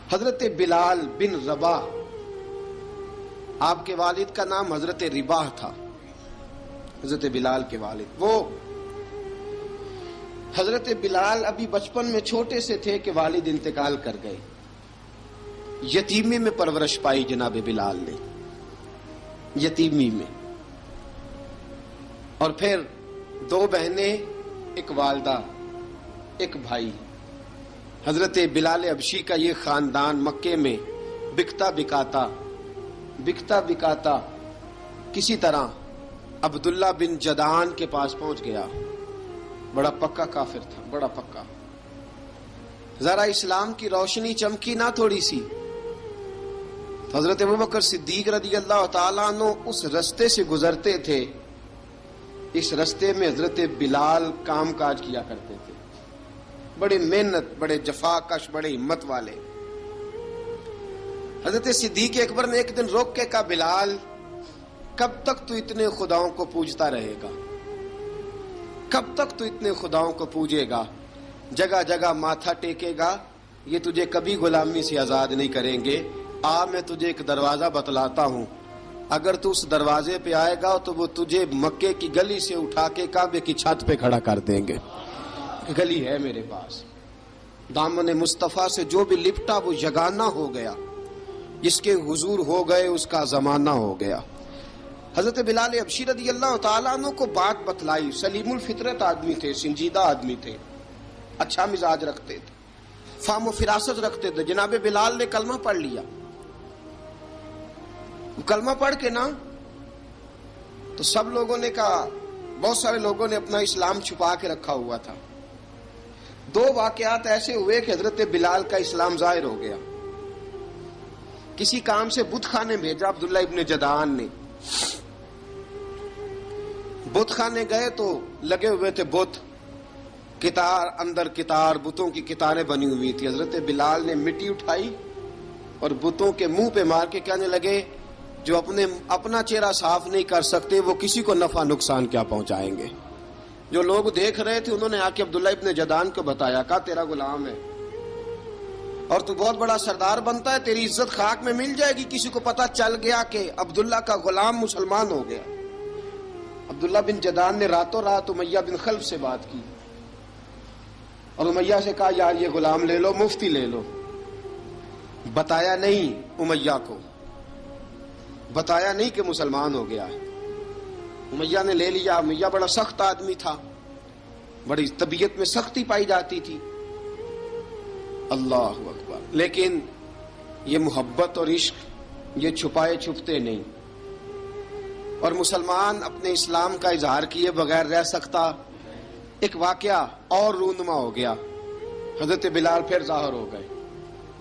حضرت بلال بن رباح، آپ کے والد کا نام حضرت رباح تھا، حضرت بلال کے والد۔ وہ حضرت بلال ابھی بچپن میں چھوٹے سے تھے کہ والد انتقال کر گئے، یتیمی میں پرورش پائی جناب بلال نے، یتیمی میں، اور پھر دو بہنیں، ایک والدہ، ایک بھائی۔ حضرت بلال حبشی کا یہ خاندان مکے میں بکتا بکاتا کسی طرح عبداللہ بن جدعان کے پاس پہنچ گیا۔ بڑا پکا کافر تھا، بڑا پکا۔ ذرا اسلام کی روشنی چمکی نہ تھوڑی سی، حضرت ابوبکر صدیق رضی اللہ تعالیٰ عنہ اس رستے سے گزرتے تھے، اس رستے میں حضرت بلال کام کاج کیا کرتے تھے، بڑے محنت، بڑے جفاکش، بڑے ہمت والے۔ حضرت صدیق اکبر نے ایک دن روک کے کہا، بلال کب تک تو اتنے خداؤں کو پوجتا رہے گا؟ کب تک تو اتنے خداؤں کو پوجے گا، جگہ جگہ ماتھا ٹیکے گا؟ یہ تجھے کبھی غلامی سے آزاد نہیں کریں گے۔ میں تجھے ایک دروازہ بتلاتا ہوں، اگر تو اس دروازے پہ آئے گا تو وہ تجھے مکے کی گلی سے اٹھا کے کعبے کی چھت پہ کھڑا کر دیں گے۔ گلی ہے میرے پاس، دامن مصطفیٰ سے جو بھی لپٹا وہ یگانہ ہو گیا، جس کے حضور ہو گئے اس کا زمانہ ہو گیا۔ حضرت بلال حبشی رضی اللہ تعالیٰ عنہ کو بات بتلائی، سلیم الفطرت آدمی تھے، سنجیدہ آدمی تھے، اچھا مزاج رکھتے تھے، فہم و فراست رکھتے تھے۔ جناب بلال نے کلمہ پڑھ لیا، کلمہ پڑھ کے نا تو سب لوگوں نے کہا، بہت سارے لوگوں نے اپنا اسلام چھپا کے رکھا ہوا تھا۔ دو واقعات ایسے ہوئے کہ حضرت بلال کا اسلام ظاہر ہو گیا۔ کسی کام سے بت خانے بھیجا عبداللہ ابن جدعان نے، بت خانے گئے تو لگے ہوئے تھے بت، کتار اندر کتار، بتوں کی کتاریں بنی ہوئی تھی۔ حضرت بلال نے مٹی اٹھائی اور بتوں کے منہ پہ مار کے کہنے لگے، جو اپنا چہرہ صاف نہیں کر سکتے وہ کسی کو نفع نقصان کیا پہنچائیں گے۔ جو لوگ دیکھ رہے تھے انہوں نے آ کے عبداللہ ابن جدعان کو بتایا، کہا تیرا غلام ہے اور تو بہت بڑا سردار بنتا ہے، تیری عزت خاک میں مل جائے گی کسی کو پتہ چل گیا کہ عبداللہ کا غلام مسلمان ہو گیا۔ عبداللہ بن جدعان نے راتوں رات امیہ بن خلف سے بات کی اور امیہ سے کہا، یار یہ غلام لے لو، مفتی لے لو۔ بتایا نہیں امیہ کو، بتایا نہیں کہ مسلمان ہو گیا ہے۔ امیہ نے لے لیا۔ امیہ بڑا سخت آدمی تھا، بڑی طبیعت میں سختی پائی جاتی تھی، اللہ اکبر، لیکن یہ محبت اور عشق یہ چھپائے چھپتے نہیں، اور مسلمان اپنے اسلام کا اظہار کیے بغیر رہ سکتا۔ ایک واقعہ اور رونما ہو گیا، حضرت بلال پھر ظاہر ہو گئے۔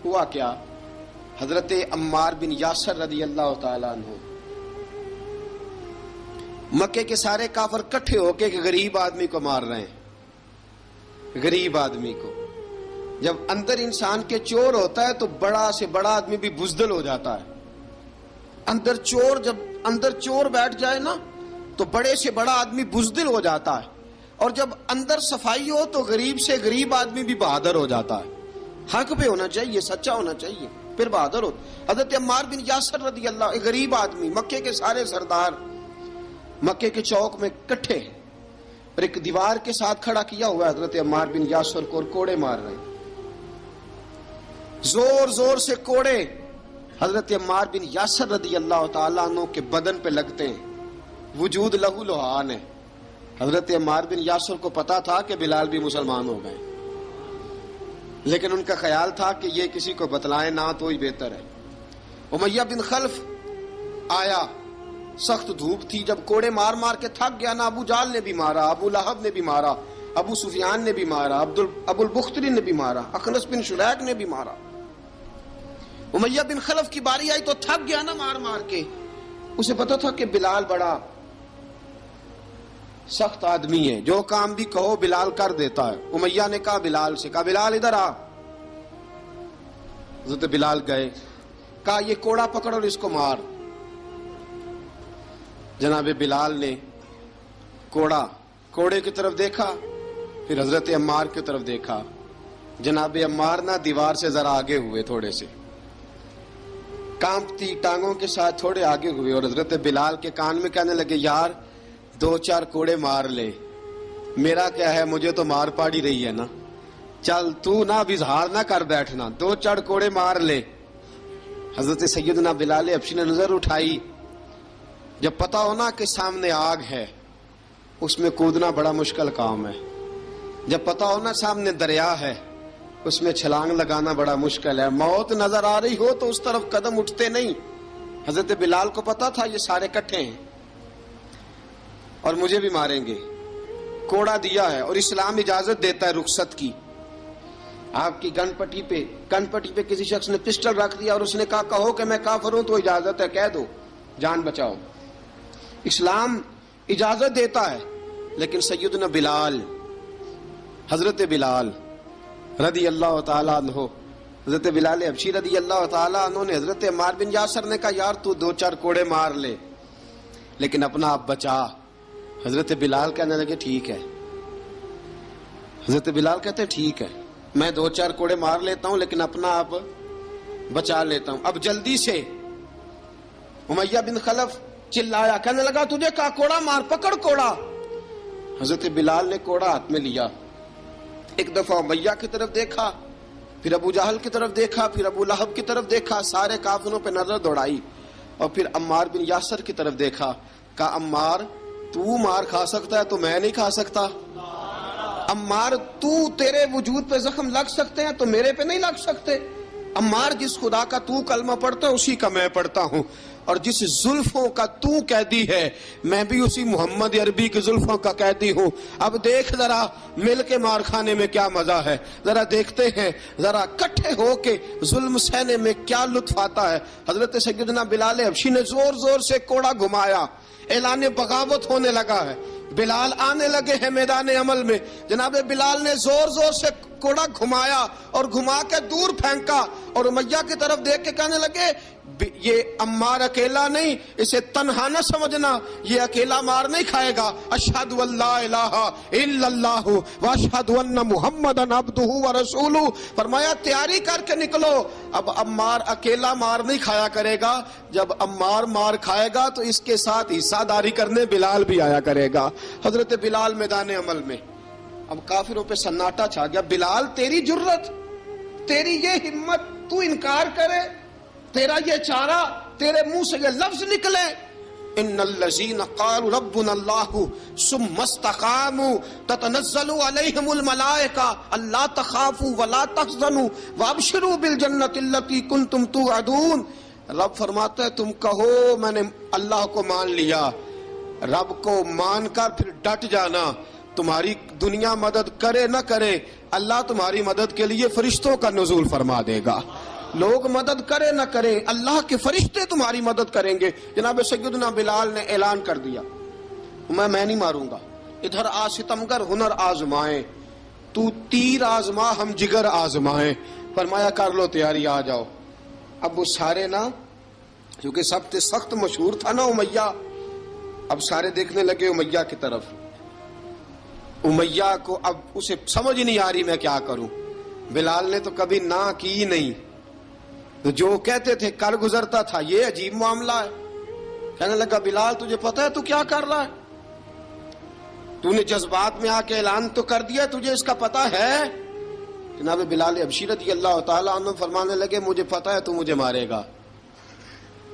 ہوا کیا؟ حضرت عمار بن یاسر رضی اللہ تعالیٰ عنہ، مکے کے سارے کافر کٹھے ہو کے ایک غریب آدمی کو مار رہے ہیں، غریب آدمی کو۔ جب اندر انسان کے چور ہوتا ہے تو بڑا سے بڑا آدمی بھی بزدل ہو جاتا ہے۔ جب اندر چور بیٹھ جائے نا تو بڑے سے بڑا آدمی بزدل ہو جاتا ہے، اور جب اندر صفائی ہو تو غریب سے غریب آدمی بھی بہادر ہو جاتا ہے۔ حق پہ ہونا چاہیے، سچا ہونا چاہیے، پھر بہادر ہو۔ حضرت عمار بن یاسر رضی اللہ، ایک غریب آدمی، مکے کے سارے سردار مکے کے چوک میں کٹھے ہیں اور ایک دیوار کے ساتھ کھڑا کیا ہوا ہے حضرت عمار بن یاسر کو، اور کوڑے مار رہے ہیں، زور زور سے کوڑے حضرت عمار بن یاسر رضی اللہ تعالیٰ عنہ کے بدن پہ لگتے ہیں، وجود لہو لہان ہے۔ حضرت عمار بن یاسر کو پتا تھا کہ بلال بھی مسلمان ہو گئے، لیکن ان کا خیال تھا کہ یہ کسی کو بتلائیں نہ تو ہی بہتر ہے۔ امیہ بن خلف آیا، سخت دھوپ تھی، جب کوڑے مار مار کے تھک گیا نا، ابو جال نے بھی مارا، ابو لہب نے بھی مارا، ابو سفیان نے بھی مارا، ابو البختری نے بھی مارا، اخنس بن شریک نے بھی مارا۔ امیہ بن خلف کی باری آئی تو تھک گیا نا مار مار کے، اسے پتا تھا کہ بلال بڑا سخت آدمی ہے، جو کام بھی کہو بلال کر دیتا ہے۔ امیہ نے کہا بلال سے، کہا بلال ادھر آ۔ حضرت بلال گئے، کہا یہ کوڑا پکڑ اور اس کو مار۔ جناب بلال نے کوڑے کی طرف دیکھا، پھر حضرت عمار کی طرف دیکھا، جناب عمار نہ دیوار سے ذرا آگے ہوئے، تھوڑے سے کانپتی ٹانگوں کے ساتھ تھوڑے آگے ہوئے، اور حضرت بلال کے کان میں کہنے لگے یار 2-4 کوڑے مار لے، میرا کیا ہے، مجھے تو مار پاڑی رہی ہے نا، چل تو نہ اب اظہار نہ کر بیٹھنا، 2-4 کوڑے مار لے۔ حضرت سیدنا بلال حبشی نے نظر اٹھائی، جب پتا ہونا کہ سامنے آگ ہے اس میں کودنا بڑا مشکل کام ہے، جب پتا ہونا سامنے دریا ہے اس میں چھلانگ لگانا بڑا مشکل ہے، موت نظر آ رہی ہو تو اس طرف قدم اٹھتے نہیں۔ حضرت بلال کو پتا تھا یہ سارے کٹھے ہیں اور مجھے بھی ماریں گے، کوڑا دیا ہے، اور اسلام اجازت دیتا ہے رخصت کی۔ آپ کی کن پٹی پہ کسی شخص نے پسٹل رکھ دیا اور اس نے کہا کہو کہ میں کافر ہوں تو اجازت ہے، کہہ دو، جان بچاؤ، اسلام اجازت دیتا ہے۔ لیکن سیدنا بلال، حضرت بلال رضی اللہ تعالیٰ عنہ، حضرت بلال حبشی رضی اللہ تعالیٰ عنہ نے حضرت عمار بن یاسر نے کہا یار تو 2-4 کوڑے مار لے لیکن اپنا آپ بچا۔ حضرت بلال کہنے لگے ٹھیک ہے، حضرت بلال کہتے ٹھیک ہے، میں 2-4 کوڑے مار لیتا ہوں لیکن اپنا آپ بچا لیتا ہوں۔ اب جلدی سے امیہ بن خلف چلایا، کہنے لگا تجھے کہا کوڑا مار، پکڑ کوڑا۔ حضرت بلال نے کوڑا ہاتھ میں لیا، ایک دفعہ امیہ کی طرف دیکھا، پھر ابو جہل کی طرف دیکھا، پھر ابو لہب کی طرف دیکھا، سارے کافروں پہ نظر دوڑائی، اور پھر عمار بن یاسر کی طرف دیکھا، کہا عمار تو مار کھا سکتا ہے تو میں نہیں کھا سکتا، عمار تیرے وجود پہ زخم لگ سکتے ہیں تو میرے پہ نہیں لگ سکتے، عمار جس خدا کا تو کلمہ پڑھتا ہے اسی کا میں پڑھتا ہوں، اور جس زلفوں کا تو قیدی ہے میں بھی اسی محمد عربی کی زلفوں کا قیدی ہوں۔ اب دیکھ ذرا مل کے مار کھانے میں کیا مزہ ہے، ذرا دیکھتے ہیں ذرا کٹھے ہو کے ظلم سہنے میں کیا لطف آتا ہے۔ حضرت سیدنا بلال حبشی نے زور زور سے کوڑا گھمایا، اعلان بغاوت ہونے لگا ہے، بلال آنے لگے ہیں میدان عمل میں۔ جناب بلال نے زور زور سے کوڑا گھمایا اور گھما کے دور پھینکا، اور امیہ کی طرف دیکھ کے کہنے لگے یہ عمار اکیلا نہیں، اسے تنہا نہ سمجھنا، یہ اکیلا مار نہیں کھائے گا۔ اشہد ان لا الہ الا اللہ واشہد ان محمدن عبدہ ورسولہ، فرمایا تیاری کر کے نکلو، اب عمار اکیلا مار نہیں کھایا کرے گا، جب عمار مار کھائے گا تو اس کے ساتھ حصہ داری کرنے بلال بھی آیا کرے گا۔ حضرت بلال میدان عمل میں، اب کافروں پہ سناٹا چھا گیا، بلال تیری جرت، تیری یہ ہمت، تو انکار کرے، تیرا یہ چارہ، تیرے منہ سے یہ لفظ نکلے، ان الذین قالوا ربنا اللہ ثم استقاموا تتنزل علیہم الملائکہ الا تخافوا ولا تحزنوا وابشروا بالجنۃ التی کنتم توعدون۔ رب فرماتا ہے تم کہو میں نے اللہ کو مان لیا، رب کو مان کر پھر ڈٹ جانا، تمہاری دنیا مدد کرے نہ کرے اللہ تمہاری مدد کے لیے فرشتوں کا نزول فرما دے گا، لوگ مدد کرے نہ کرے اللہ کے فرشتے تمہاری مدد کریں گے۔ جناب سیدنا بلال نے اعلان کر دیا میں نہیں ماروں گا، ادھر آ ستمگر ہنر آزمائیں، تو تیر آزما ہم جگر آزمائیں، فرمایا کر لو تیاری آ جاؤ۔ اب وہ سارے نا، کیونکہ سب سے سخت مشہور تھا نا امیہ، اب سارے دیکھنے لگے امیہ کی طرف، امیہ کو اب اسے سمجھ نہیں آ رہی میں کیا کروں۔ بلال نے تو کبھی نہ کی نہیں، تو جو کہتے تھے کر گزرتا تھا، یہ عجیب معاملہ ہے۔ کہنے لگا بلال تجھے پتا ہے تو کیا کر رہا ہے، تو نے جذبات میں آ کے اعلان تو کر دیا، تجھے اس کا پتا ہے؟ جناب بلال حبشی رضی اللہ تعالیٰ عنہ فرمانے لگے مجھے پتا ہے تو مجھے مارے گا،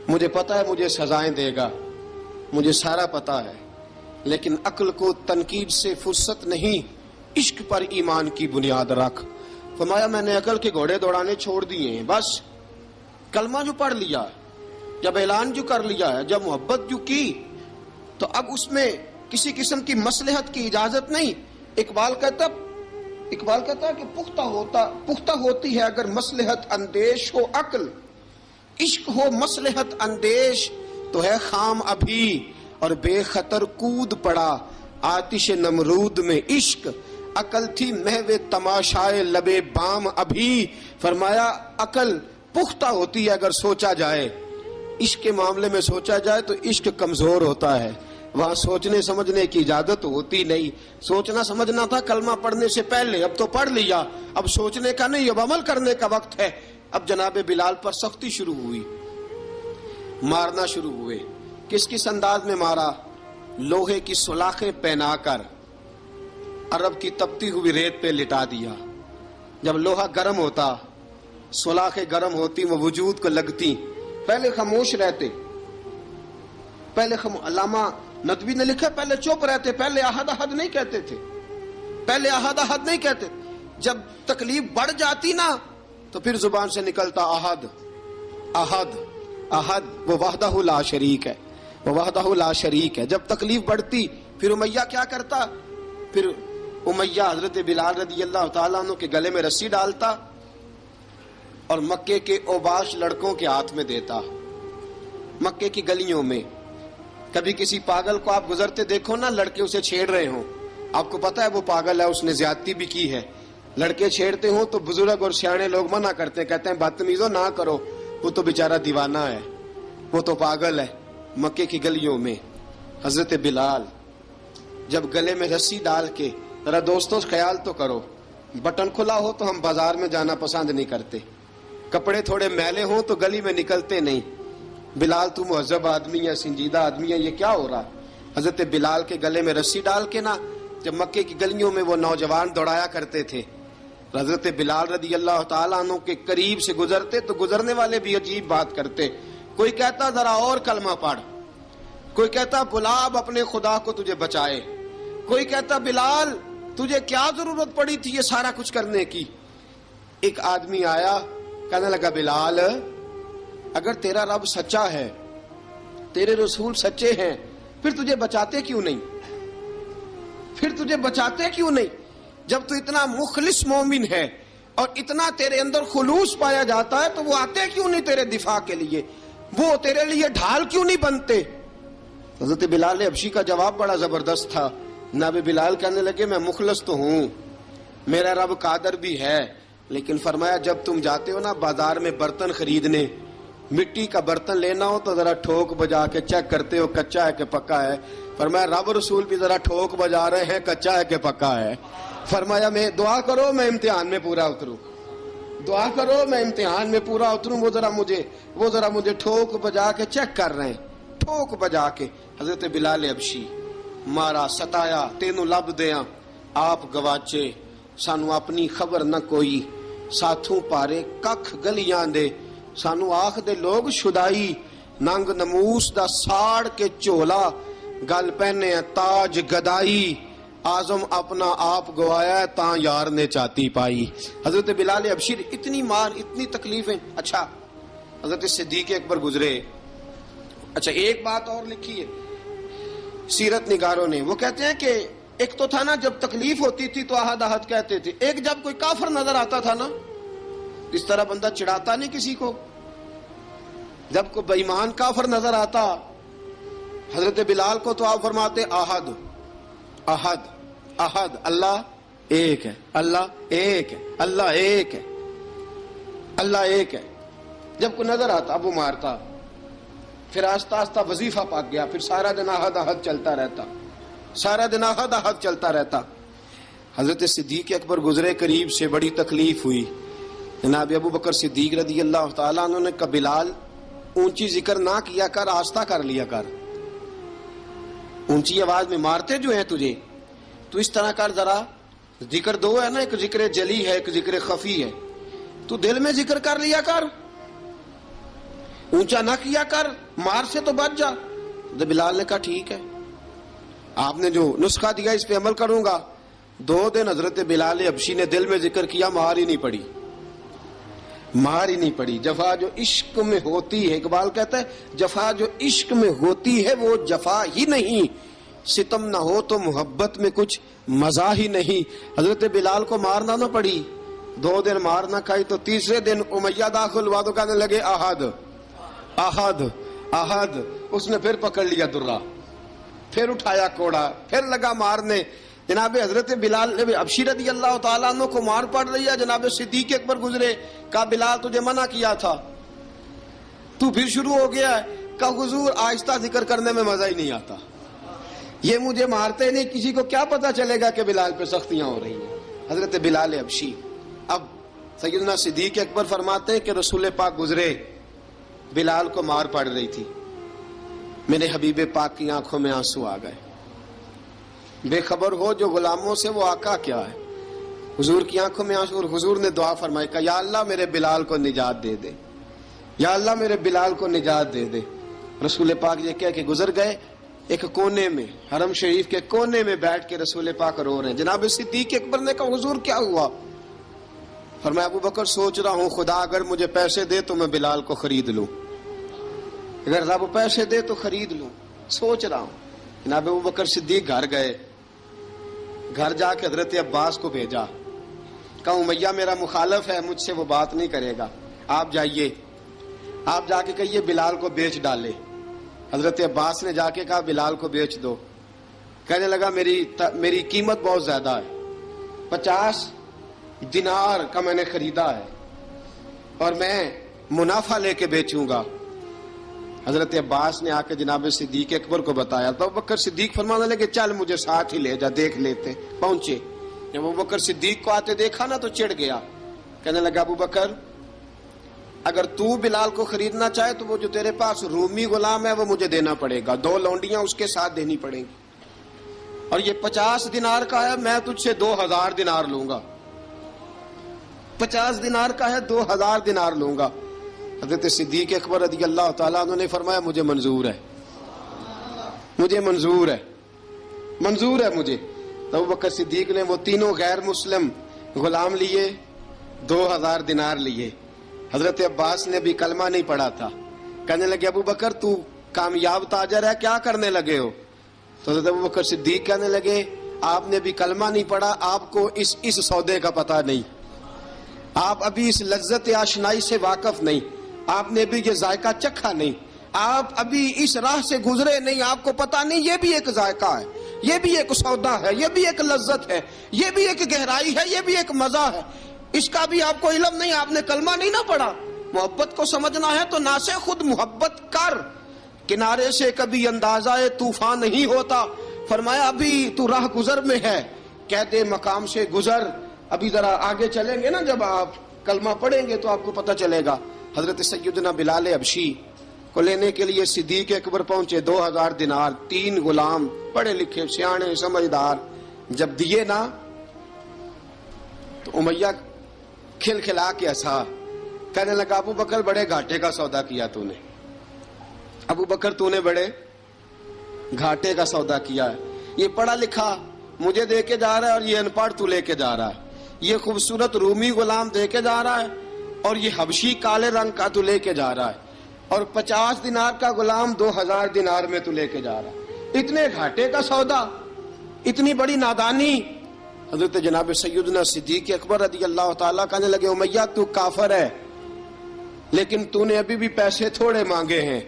مجھے پتا ہے مجھے سزائیں دے گا، مجھے سارا پتا ہے، لیکن عقل کو تنقید سے فرصت نہیں، عشق پر ایمان کی بنیاد رکھ۔ فرمایا میں نے عقل کے گھوڑے دوڑانے چھوڑ دیے ہیں، بس کلمہ جو پڑھ لیا، جب اعلان جو کر لیا ہے، جب محبت جو کی، تو اب اس میں کسی قسم کی مصلحت کی اجازت نہیں۔ اقبال کہتا ہے کہ پختہ ہوتی ہے اگر مصلحت اندیش ہو عقل، عشق ہو مصلحت اندیش تو ہے خام ابھی، اور بے خطر کود پڑا آتش نمرود میں عشق، عقل تھی محو تماشائے لبے بام ابھی۔ فرمایا عقل پختہ ہوتی ہے اگر سوچا جائے، عشق کے معاملے میں سوچا جائے تو عشق کمزور ہوتا ہے، وہاں سوچنے سمجھنے کی اجازت ہوتی نہیں. سوچنا سمجھنا تھا کلمہ پڑھنے سے پہلے، اب تو پڑھ لیا، اب سوچنے کا نہیں، اب عمل کرنے کا وقت ہے. اب جناب بلال پر سختی شروع ہوئی، مارنا شروع ہوئے. کس انداز میں مارا؟ لوہے کی سلاخیں پہنا کر عرب کی تپتی ہوئی ریت پہ لٹا دیا. جب لوہا گرم ہوتا، سلاخیں گرم ہوتی، وہ وجود کو لگتی، پہلے خاموش رہتے. پہلے علامہ ندوی نے لکھا پہلے چپ رہتے، پہلے احد احد نہیں کہتے تھے، پہلے احد احد نہیں کہتے. جب تکلیف بڑھ جاتی نا تو پھر زبان سے نکلتا احد احد احد. وہ وحدہ لا شریک ہے، وہ وحدہ لا شریک ہے. جب تکلیف بڑھتی پھر امیہ کیا کرتا؟ پھر امیہ حضرت بلال رضی اللہ تعالیٰ عنہ کے گلے میں رسی ڈالتا اور مکے کے اوباش لڑکوں کے ہاتھ میں دیتا. مکے کی گلیوں میں کبھی کسی پاگل کو آپ گزرتے دیکھو نا، لڑکے اسے چھیڑ رہے ہوں، آپ کو پتا ہے وہ پاگل ہے، اس نے زیادتی بھی کی ہے. لڑکے چھیڑتے ہوں تو بزرگ اور سیانے لوگ منع کرتے ہیں، کہتے ہیں بدتمیزوں نہ کرو، وہ تو بیچارہ دیوانہ ہے، وہ تو پاگل ہے. مکے کی گلیوں میں حضرت بلال جب گلے میں رسی ڈال کے، ذرا دوستوں خیال تو کرو، بٹن کھلا ہو تو ہم بازار میں جانا پسند نہیں کرتے، کپڑے تھوڑے میلے ہوں تو گلی میں نکلتے نہیں. بلال تو مہذب آدمی ہے، سنجیدہ آدمی ہے، یہ کیا ہو رہا؟ حضرت بلال کے گلے میں رسی ڈال کے نا جب مکے کی گلیوں میں وہ نوجوان دوڑایا کرتے تھے، حضرت بلال رضی اللہ تعالیٰ عنہ کے قریب سے گزرتے تو گزرنے والے بھی عجیب بات کرتے. کوئی کہتا ذرا اور کلمہ پڑھ، کوئی کہتا بلا اب اپنے خدا کو تجھے بچائے، کوئی کہتا بلال تجھے کیا ضرورت پڑی تھی یہ سارا کچھ کرنے کی. ایک آدمی آیا کہنے لگا بلال اگر تیرا رب سچا ہے، تیرے رسول سچے ہیں، پھر تجھے بچاتے کیوں نہیں؟ پھر تجھے بچاتے کیوں نہیں؟ جب تو اتنا مخلص مومن ہے اور اتنا تیرے اندر خلوص پایا جاتا ہے تو وہ آتے کیوں نہیں تیرے دفاع کے لیے؟ وہ تیرے لیے ڈھال کیوں نہیں بنتے؟ حضرت بلال حبشی کا جواب بڑا زبردست تھا. جناب بلال کہنے لگے میں مخلص تو ہوں، میرا رب قادر بھی ہے، لیکن فرمایا جب تم جاتے ہو نا بازار میں برتن خریدنے، مٹی کا برتن لینا ہو تو ذرا ٹھوک بجا کے چیک کرتے ہو کچا ہے کہ پکا ہے. فرمایا رب رسول بھی ذرا ٹھوک بجا رہے ہیں کچا ہے کہ پکا ہے. فرمایا میں دعا کرو میں امتحان میں پورا اتروں، دعا کرو میں امتحان میں پورا اتروں. وہ ذرا مجھے ٹھوک بجا کے چیک کر رہے ہیں، ٹھوک بجا کے. حضرت بلال حبشی مارا ستایا تینوں لب دیاں آپ گواچے، سانو اپنی خبر نہ کوئی، ساتھوں پارے ککھ گلیاں دے، سانو آخ دے لوگ شدائی، ننگ نموس دا ساڑ کے چولا، گل پہنے تاج گدائی، آزم اپنا آپ گوایا ہے تاں یار نے چاتی پائی. حضرت بلال حبشی اتنی مار اتنی تکلیفیں. اچھا حضرت صدیق اکبر گزرے. اچھا ایک بات اور لکھی ہے سیرت نگاروں نے، وہ کہتے ہیں کہ ایک تو تھا نا جب تکلیف ہوتی تھی تو احد احد کہتے تھے، ایک جب کوئی کافر نظر آتا تھا نا اس طرح بندہ چڑھاتا نہیں کسی کو، جب کوئی بے ایمان کافر نظر آتا حضرت بلال کو تو آپ فرماتے احد احد احد، اللہ ایک ہے، اللہ ایک ہے، اللہ ایک ہے، اللہ ایک ہے. جب کوئی نظر آتا اب وہ مارتا. پھر آہستہ آہستہ وظیفہ پاک گیا، پھر سارا دن احد احد چلتا رہتا، سارا دن احد احد چلتا رہتا. حضرت صدیق اکبر گزرے قریب سے، بڑی تکلیف ہوئی. جناب ابو بکر صدیق رضی اللہ تعالیٰ عنہ نے کہا بلال اونچی ذکر نہ کیا کر، آہستہ کر لیا کر، اونچی آواز میں مارتے جو ہیں تجھے تو اس طرح کر، ذرا ذکر دو ہے نا، ایک ذکر جلی ہے ایک ذکر خفی ہے، تو دل میں ذکر کر لیا کر، اونچا نہ کیا کر، مار سے تو بچ جا. تو بلال نے کہا ٹھیک ہے، آپ نے جو نسخہ دیا اس پہ عمل کروں گا. 2 دن حضرت بلال حبشی نے دل میں ذکر کیا، مار ہی نہیں پڑی، مار ہی نہیں پڑی. جفا جو عشق میں ہوتی ہے، اقبال کہتا ہے جفا جو عشق میں ہوتی ہے وہ جفا ہی نہیں، ستم نہ ہو تو محبت میں کچھ مزہ ہی نہیں. حضرت بلال کو مارنا نہ پڑی، 2 دن مار نہ کھائی تو تیسرے دن امیہ داخل ہوا تو کہنے لگے احد احد احد. اس نے پھر پکڑ لیا درہ، پھر اٹھایا کوڑا، پھر لگا مارنے. جناب حضرت بلال حبشی رضی اللہ تعالیٰ عنہ کو مار پڑ رہی ہے. جناب صدیق اکبر گزرے، کہا بلال تجھے منع کیا تھا، تو پھر شروع ہو گیا ہے. کہا حضور آہستہ ذکر کرنے میں مزہ ہی نہیں آتا، یہ مجھے مارتے نہیں، کسی کو کیا پتا چلے گا کہ بلال پہ سختیاں ہو رہی ہیں. حضرت بلال حبشی. اب سیدنا صدیق اکبر فرماتے ہیں کہ رسول پاک گزرے، بلال کو مار پڑ رہی تھی، میرے حبیب پاک کی آنکھوں میں آنسو آ گئے. بے خبر ہو جو غلاموں سے وہ آقا کیا ہے. حضور کی آنکھوں میں آنسو، اور حضور نے دعا فرمائی کہ یا اللہ میرے بلال کو نجات دے دے، یا اللہ میرے بلال کو نجات دے دے. رسول پاک یہ کہہ کے گزر گئے. ایک کونے میں، حرم شریف کے کونے میں بیٹھ کے رسول پاک رو رہے ہیں. جناب صدیق اکبر نے کہا حضور کیا ہوا؟ فرمایا ابو بکر سوچ رہا ہوں خدا اگر مجھے پیسے دے تو میں بلال کو خرید لوں، اگر رب پیسے دے تو خرید لوں، سوچ رہا ہوں. جناب ابو بکر صدیق گھر گئے، گھر جا کے حضرت عباس کو بھیجا، کہا امیہ میرا مخالف ہے، مجھ سے وہ بات نہیں کرے گا، آپ جائیے، آپ جا کے کہیے بلال کو بیچ ڈالے. حضرت عباس نے جا کے کہا بلال کو بیچ دو. کہنے لگا میری قیمت بہت زیادہ ہے، 50 دینار کا میں نے خریدا ہے اور میں منافع لے کے بیچوں گا. حضرت عباس نے آ کے جناب صدیق اکبر کو بتایا تو ابو بکر صدیق فرمانے لگے چل مجھے ساتھ ہی لے جا، دیکھ لیتے. پہنچے، جب ابو بکر صدیق کو آتے دیکھا نا تو چڑ گیا. کہنے لگا ابو بکر اگر تو بلال کو خریدنا چاہے تو وہ جو تیرے پاس رومی غلام ہے وہ مجھے دینا پڑے گا، 2 لونڈیاں اس کے ساتھ دینی پڑیں گی، اور یہ 50 دینار کا ہے، میں تجھ سے 2000 دینار لوں گا. 50 دینار کا ہے، 2000 دینار لوں گا. حضرت صدیق اکبر رضی اللہ تعالیٰ عنہ نے فرمایا مجھے منظور ہے، مجھے منظور ہے، منظور ہے مجھے. تو ابو بکر صدیق نے وہ تینوں غیر مسلم غلام لیے، 2000 دینار لیے. حضرت عباس نے بھی کلمہ نہیں پڑھا تھا. کہنے لگے ابو بکر تو کامیاب تاجر ہے، کیا کرنے لگے ہو؟ تو حضرت ابو بکر صدیق کہنے لگے آپ نے بھی کلمہ نہیں پڑھا، آپ کو اس سودے کا پتہ نہیں، آپ ابھی اس لذت آشنائی سے واقف نہیں، آپ نے بھی یہ ذائقہ چکھا نہیں، آپ ابھی اس راہ سے گزرے نہیں، آپ کو پتہ نہیں یہ بھی ایک ذائقہ ہے، یہ بھی ایک سودا ہے، یہ بھی ایک لذت ہے، یہ بھی ایک گہرائی ہے، یہ بھی ایک مزہ ہے، اس کا بھی آپ کو علم نہیں، آپ نے کلمہ نہیں نہ پڑھا. محبت کو سمجھنا ہے تو نہ سے خود محبت کر، کنارے سے کبھی اندازہ طوفان نہیں ہوتا. فرمایا ابھی تو راہ گزر میں ہے، کہہ دے مقام سے گزر. ابھی ذرا آگے چلیں گے نا، جب آپ کلمہ پڑھیں گے تو آپ کو پتہ چلے گا. حضرت سیدنا بلال حبشی کو لینے کے لیے صدیق اکبر پہنچے، 2000 دینار، 3 غلام پڑھے لکھے سیانے سمجھدار. جب دیے نا تو امیہ کھل کھلا کے ہنسا، کہنے لگا ابو بکر بڑے گھاٹے کا سودا کیا تو نے، ابو بکر تو نے بڑے گھاٹے کا سودا کیا ہے. یہ پڑھا لکھا مجھے دے کے جا رہا ہے اور یہ ان پڑھ تو لے کے جا رہا ہے، یہ خوبصورت رومی غلام دے کے جا رہا ہے اور یہ حبشی کالے رنگ کا تو لے کے جا رہا ہے، اور 50 دینار کا غلام 2000 دینار میں تو لے کے جا رہا ہے. اتنے گھاٹے کا سودا، اتنی بڑی نادانی. حضرت جناب سیدنا صدیق اکبر رضی اللہ تعالیٰ کہنے لگے امیہ تو کافر ہے، لیکن تو نے ابھی بھی پیسے تھوڑے مانگے ہیں،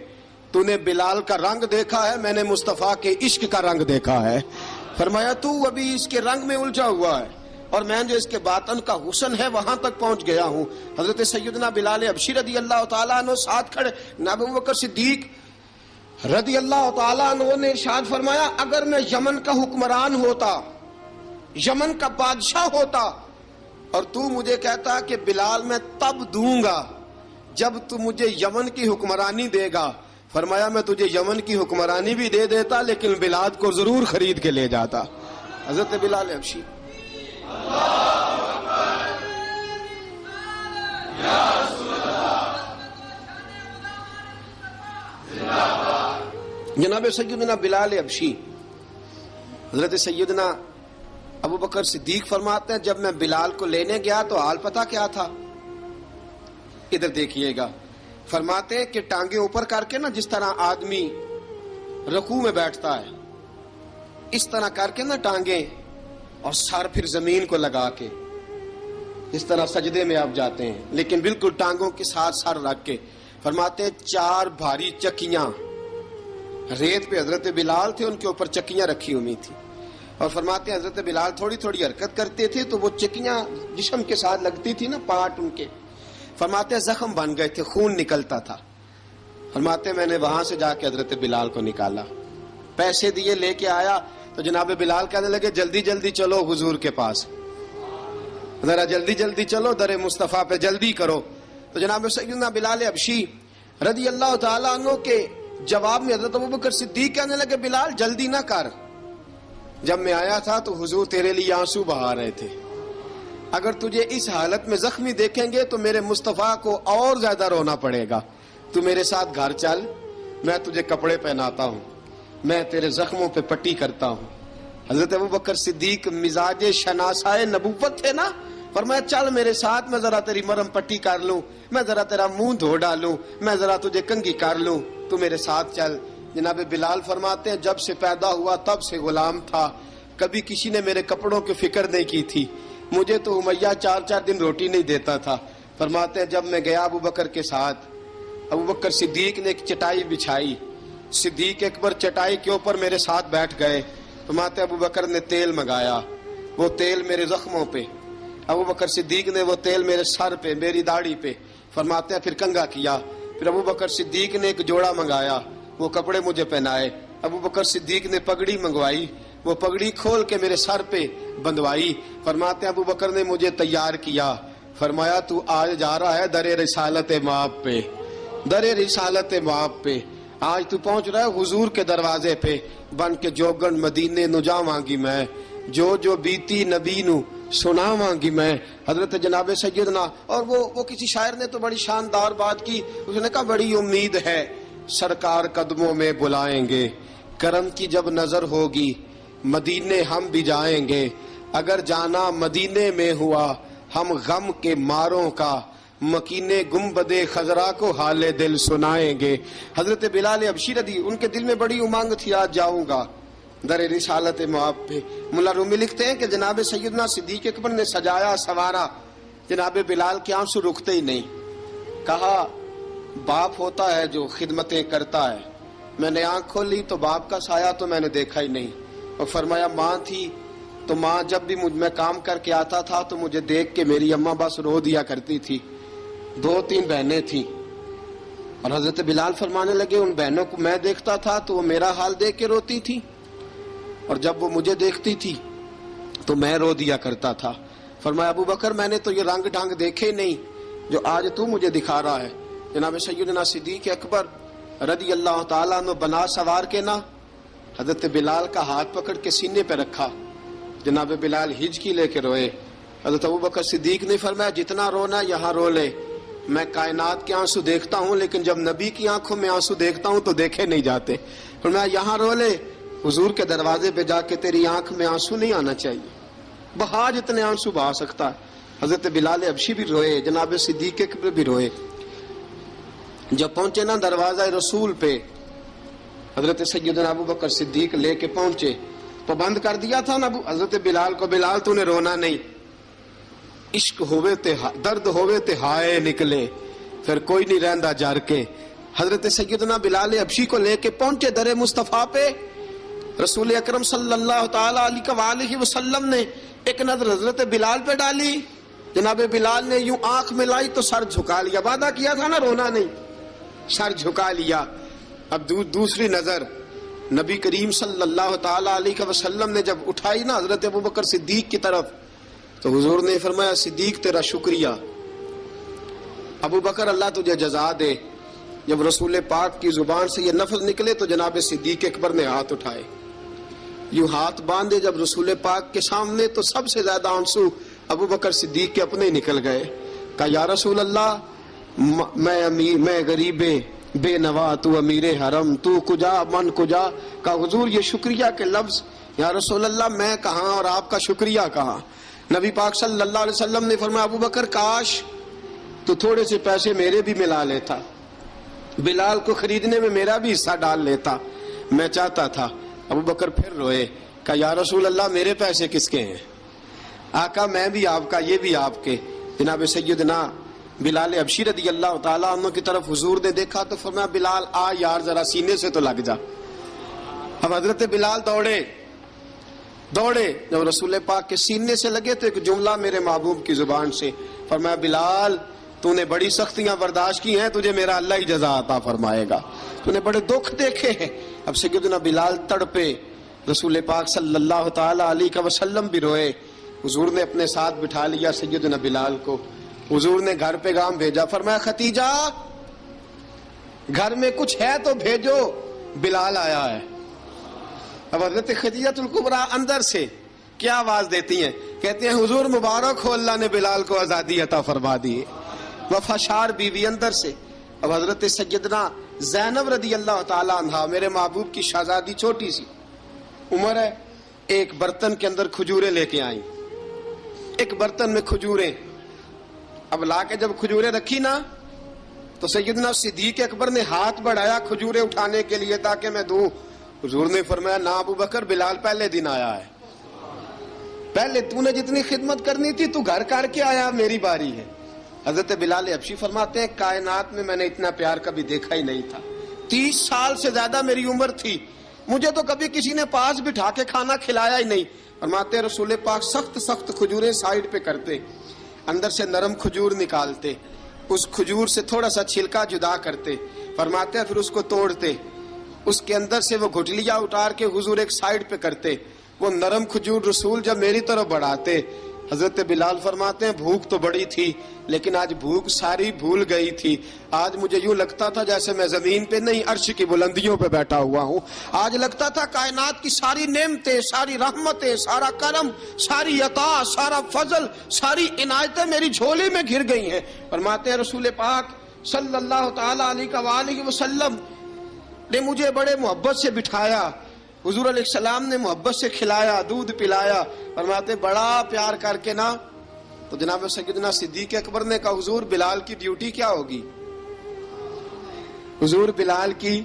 تو نے بلال کا رنگ دیکھا ہے، میں نے مصطفیٰ کے عشق کا رنگ دیکھا ہے. فرمایا تو ابھی اس کے رنگ میں الجھا ہوا ہے اور میں جو اس کے باطن کا حسن ہے وہاں تک پہنچ گیا ہوں. حضرت سیدنا بلال حبشی رضی اللہ تعالیٰ عنہ ساتھ کھڑے. ابو بکر صدیق رضی اللہ تعالیٰ عنہ نے ارشاد فرمایا اگر میں یمن کا حکمران ہوتا، یمن کا بادشاہ ہوتا، اور تو مجھے کہتا کہ بلال میں تب دوں گا جب تو مجھے یمن کی حکمرانی دے گا، فرمایا میں تجھے یمن کی حکمرانی بھی دے دیتا لیکن بلال کو ضرور خرید کے لے جاتا. حضرت بلال حبشی. جناب سیدنا بلال حبشی. حضرت سیدنا ابو بکر صدیق فرماتے ہیں جب میں بلال کو لینے گیا تو حال پتہ کیا تھا؟ ادھر دیکھیے گا. فرماتے ہیں کہ ٹانگیں اوپر کر کے نا جس طرح آدمی رکوع میں بیٹھتا ہے اس طرح کر کے نا ٹانگیں، اور سر پھر زمین کو لگا کے اس طرح سجدے میں آپ جاتے ہیں، لیکن بالکل ٹانگوں کے ساتھ سر رکھ کے. فرماتے ہیں 4 بھاری چکیاں ریت پہ حضرت بلال تھے، ان کے اوپر چکیاں رکھی ہوئی تھی، اور فرماتے ہیں حضرت بلال تھوڑی تھوڑی حرکت کرتے تھے تو وہ چکیاں جسم کے ساتھ لگتی تھی نا، پارٹ ان کے. فرماتے ہیں زخم بن گئے تھے، خون نکلتا تھا. فرماتے ہیں میں نے وہاں سے جا کے حضرت بلال کو نکالا، پیسے دیے، لے کے آیا. تو جناب بلال کہنے لگے جلدی جلدی چلو حضور کے پاس، ذرا جلدی جلدی چلو، در مصطفیٰ پہ جلدی کرو۔ تو جناب سیدنا بلال حبشی رضی اللہ تعالیٰ عنہ کے جواب میں حضرت ابوبکر صدیق کہنے لگے بلال جلدی نہ کر، جب میں آیا تھا تو حضور تیرے لیے آنسو بہا رہے تھے، اگر تجھے اس حالت میں زخمی دیکھیں گے تو میرے مصطفیٰ کو اور زیادہ رونا پڑے گا، تو میرے ساتھ گھر چل، میں تجھے کپڑے پہناتا ہوں، میں تیرے زخموں پہ پٹی کرتا ہوں۔ حضرت ابوبکر صدیق مزاج شناسائے نبوت تھے نا، فرمایا چل میرے ساتھ، میں ذرا تیری مرہم پٹی کر لوں، میں ذرا تیرا منہ دھو ڈالوں، میں ذرا تجھے کنگھی کر لوں، تو میرے ساتھ چل۔ جناب بلال فرماتے ہیں جب سے پیدا ہوا تب سے غلام تھا، کبھی کسی نے میرے کپڑوں کی فکر نہیں کی تھی، مجھے تو امیہ 4 دن روٹی نہیں دیتا تھا۔ فرماتے ہیں جب میں گیا ابوبکر کے ساتھ، ابوبکر صدیق نے ایک چٹائی بچھائی، صدیق اکبر چٹائی کے اوپر میرے ساتھ بیٹھ گئے۔ فرماتے ابوبکر نے تیل منگایا، وہ تیل میرے زخموں پہ، ابوبکر صدیق نے وہ تیل میرے سر پہ، میری داڑھی پہ، فرماتے ہیں پھر کنگھا کیا، پھر ابوبکر صدیق نے ایک جوڑا منگایا، وہ کپڑے مجھے پہنائے، ابوبکر صدیق نے پگڑی منگوائی، وہ پگڑی کھول کے میرے سر پہ بندھوائی۔ فرماتے ہیں ابوبکر نے مجھے تیار کیا، فرمایا تو آج جا رہا ہے در رسالت مآب پہ، در رسالت مآب پہ، آج تو پہنچ رہا ہے حضور کے دروازے پہ، بن کے جوگن مدینے نو جاواں گی میں، جو بیتی نبی نو سناواں گی میں۔ حضرت جناب سیدنا، اور وہ کسی شاعر نے تو بڑی شاندار بات کی، اس نے کہا بڑی امید ہے سرکار قدموں میں بلائیں گے، کرم کی جب نظر ہوگی مدینے ہم بھی جائیں گے، اگر جانا مدینے میں ہوا ہم غم کے ماروں کا، مکینے گنبد خضرا کو حال دل سنائیں گے۔ حضرت بلال حبشی رضی ان کے دل میں بڑی امنگ تھی، آج جاؤں گا در رسالت مآب پہ۔ ملا رومی لکھتے ہیں کہ جناب سیدنا صدیق اکبر نے سجایا سوارا، جناب بلال کے آنسو رکتے ہی نہیں، کہا باپ ہوتا ہے جو خدمتیں کرتا ہے، میں نے آنکھ کھولی تو باپ کا سایہ تو میں نے دیکھا ہی نہیں، اور فرمایا ماں تھی تو ماں جب بھی میں کام کر کے آتا تھا تو مجھے دیکھ کے میری اماں بس رو دیا کرتی تھی، 2-3 بہنیں تھیں، اور حضرت بلال فرمانے لگے ان بہنوں کو میں دیکھتا تھا تو وہ میرا حال دیکھ کے روتی تھی، اور جب وہ مجھے دیکھتی تھی تو میں رو دیا کرتا تھا۔ فرمایا ابوبکر میں نے تو یہ رنگ ڈھنگ دیکھے نہیں جو آج تو مجھے دکھا رہا ہے۔ جناب سیدنا صدیق اکبر رضی اللہ تعالیٰ عنہ بنا سوار کے نا حضرت بلال کا ہاتھ پکڑ کے سینے پہ رکھا، جناب بلال ہجکی لے کے روئے۔ حضرت ابوبکر صدیق نے فرمایا جتنا رونا یہاں رو لے، میں کائنات کے آنسو دیکھتا ہوں لیکن جب نبی کی آنکھوں میں آنسو دیکھتا ہوں تو دیکھے نہیں جاتے، فرمایا یہاں رو لے، حضور کے دروازے پہ جا کے تیری آنکھ میں آنسو نہیں آنا چاہیے، بہا جتنے آنسو بہا سکتا ہے۔ حضرت بلال حبشی بھی روئے، جناب صدیق اکبر بھی روئے۔ جب پہنچے نا دروازہ رسول پہ، حضرت سیدنا ابوبکر صدیق لے کے پہنچے تو بند کر دیا تھا نا حضرت بلال کو، بلال تو نے رونا نہیں، عشق ہوئے تے درد ہوئے تے ہائے نکلے، پھر کوئی نہیں رہندا جار کے۔ حضرت سیدنا بلال حبشی کو لے کے پہنچے در مصطفیٰ پہ، رسول اکرم صلی اللہ تعالی علیہ وسلم نے ایک نظر حضرت بلال پہ ڈالی، جناب بلال نے یوں آنکھ ملائی تو سر جھکا لیا، وعدہ کیا تھا نا رونا نہیں، سر جھکا لیا۔ اب دوسری نظر نبی کریم صلی اللہ تعالی علیہ وسلم نے جب اٹھائی نا حضرت ابوبکر صدیق کی طرف تو حضور نے فرمایا صدیق تیرا شکریہ، ابوبکر اللہ تجھے جزا دے۔ جب رسول پاک کی زبان سے یہ لفظ نکلے تو جناب صدیق اکبر نے ہاتھ اٹھائے، یوں ہاتھ باندھے جب رسول پاک کے سامنے تو سب سے زیادہ آنسو ابوبکر صدیق کے اپنے نکل گئے۔ کہا یا رسول اللہ میں غریب بے نوا، تو امیر حرم، تو کجا من کجا۔ کہا حضور یہ شکریہ کے لفظ، یا رسول اللہ میں کہاں اور آپ کا شکریہ کہاں۔ نبی پاک صلی اللہ علیہ وسلم نے فرمایا ابوبکر کاش تو تھوڑے سے پیسے میرے بھی ملا لیتا، بلال کو خریدنے میں میرا بھی حصہ ڈال لیتا، میں چاہتا تھا۔ ابوبکر پھر روئے، کہا یا رسول اللہ میرے پیسے کس کے ہیں؟ آقا میں بھی آپ کا، یہ بھی آپ کے۔ جناب سیدنا بلال حبشی رضی اللہ تعالیٰ عنہ کی طرف حضور نے دیکھا تو فرمایا بلال آ یار ذرا سینے سے تو لگ جا۔ اب حضرت بلال دوڑے، جب رسول پاک کے سینے سے لگے تو ایک جملہ میرے محبوب کی زبان سے، فرمایا بلال تو نے بڑی سختیاں برداشت کی ہیں، تجھے میرا اللہ ہی جزا عطا فرمائے گا، تو نے بڑے دکھ دیکھے ہیں۔ اب سیدنا بلال تڑپے، رسول پاک صلی اللہ تعالی علیہ وسلم بھی روئے. حضور نے اپنے ساتھ بٹھا لیا سیدنا بلال کو. حضور نے گھر پیغام بھیجا, فرمایا ختیجہ گھر میں کچھ ہے تو بھیجو, بلال آیا ہے. اب حضرت خدیجہ الکبریٰ اندر سے کیا آواز دیتی ہیں, کہتے ہیں حضور مبارک ہو, اللہ نے بلال کو آزادی عطا فرما دی. وفاشار بیوی اندر سے. اب حضرت سیدنا زینب رضی اللہ تعالی عنہا, میرے محبوب کی شہزادی, چھوٹی سی عمر ہے, ایک برتن کے اندر کھجوریں لے کے آئیں. ایک برتن میں کھجوریں. اب لا کے جب کھجوریں رکھی نا تو سیدنا صدیق اکبر نے ہاتھ بڑھایا کھجوریں اٹھانے کے لیے تاکہ میں دوں. حضور نے فرمایا نا ابو بکر, بلال پہلے دن آیا ہے, پہلے تو نے جتنی خدمت کرنی تھی تو گھر کر کے آیا, میری باری ہے. حضرت بلال حبشی فرماتے ہیں کائنات میں نے اتنا پیار کبھی دیکھا ہی نہیں تھا. 30 سال سے زیادہ میری عمر تھی, مجھے تو کبھی کسی نے پاس بٹھا کے کھانا کھلایا ہی نہیں. فرماتے رسول پاک سخت سخت کھجوریں سائیڈ پہ کرتے, اندر سے نرم کھجور نکالتے, اس کھجور سے تھوڑا سا چھلکا جدا کرتے. فرماتے پھر اس کو توڑتے, اس کے اندر سے وہ گھٹلیاں اتار کے حضور ایک سائیڈ پہ کرتے. وہ نرم کھجور رسول جب میری طرف بڑھاتے, حضرت بلال فرماتے ہیں بھوک تو بڑی تھی لیکن آج بھوک ساری بھول گئی تھی. آج مجھے یوں لگتا تھا جیسے میں زمین پہ نہیں عرش کی بلندیوں پہ بیٹھا ہوا ہوں. آج لگتا تھا کائنات کی ساری نعمتیں, ساری رحمتیں, سارا کرم, ساری عطا, سارا فضل, ساری عنایتیں میری جھولی میں گر گئی ہیں. فرماتے ہیں رسول پاک صلی اللہ تعالی علیہ وسلم نے مجھے بڑے محبت سے بٹھایا, حضور علیہ السلام نے محبت سے کھلایا, دودھ پلایا. فرماتے بڑا پیار کر کے نا تو جناب سیدنا صدیق اکبر نے کہا حضور بلال کی ڈیوٹی کیا ہوگی, حضور بلال کی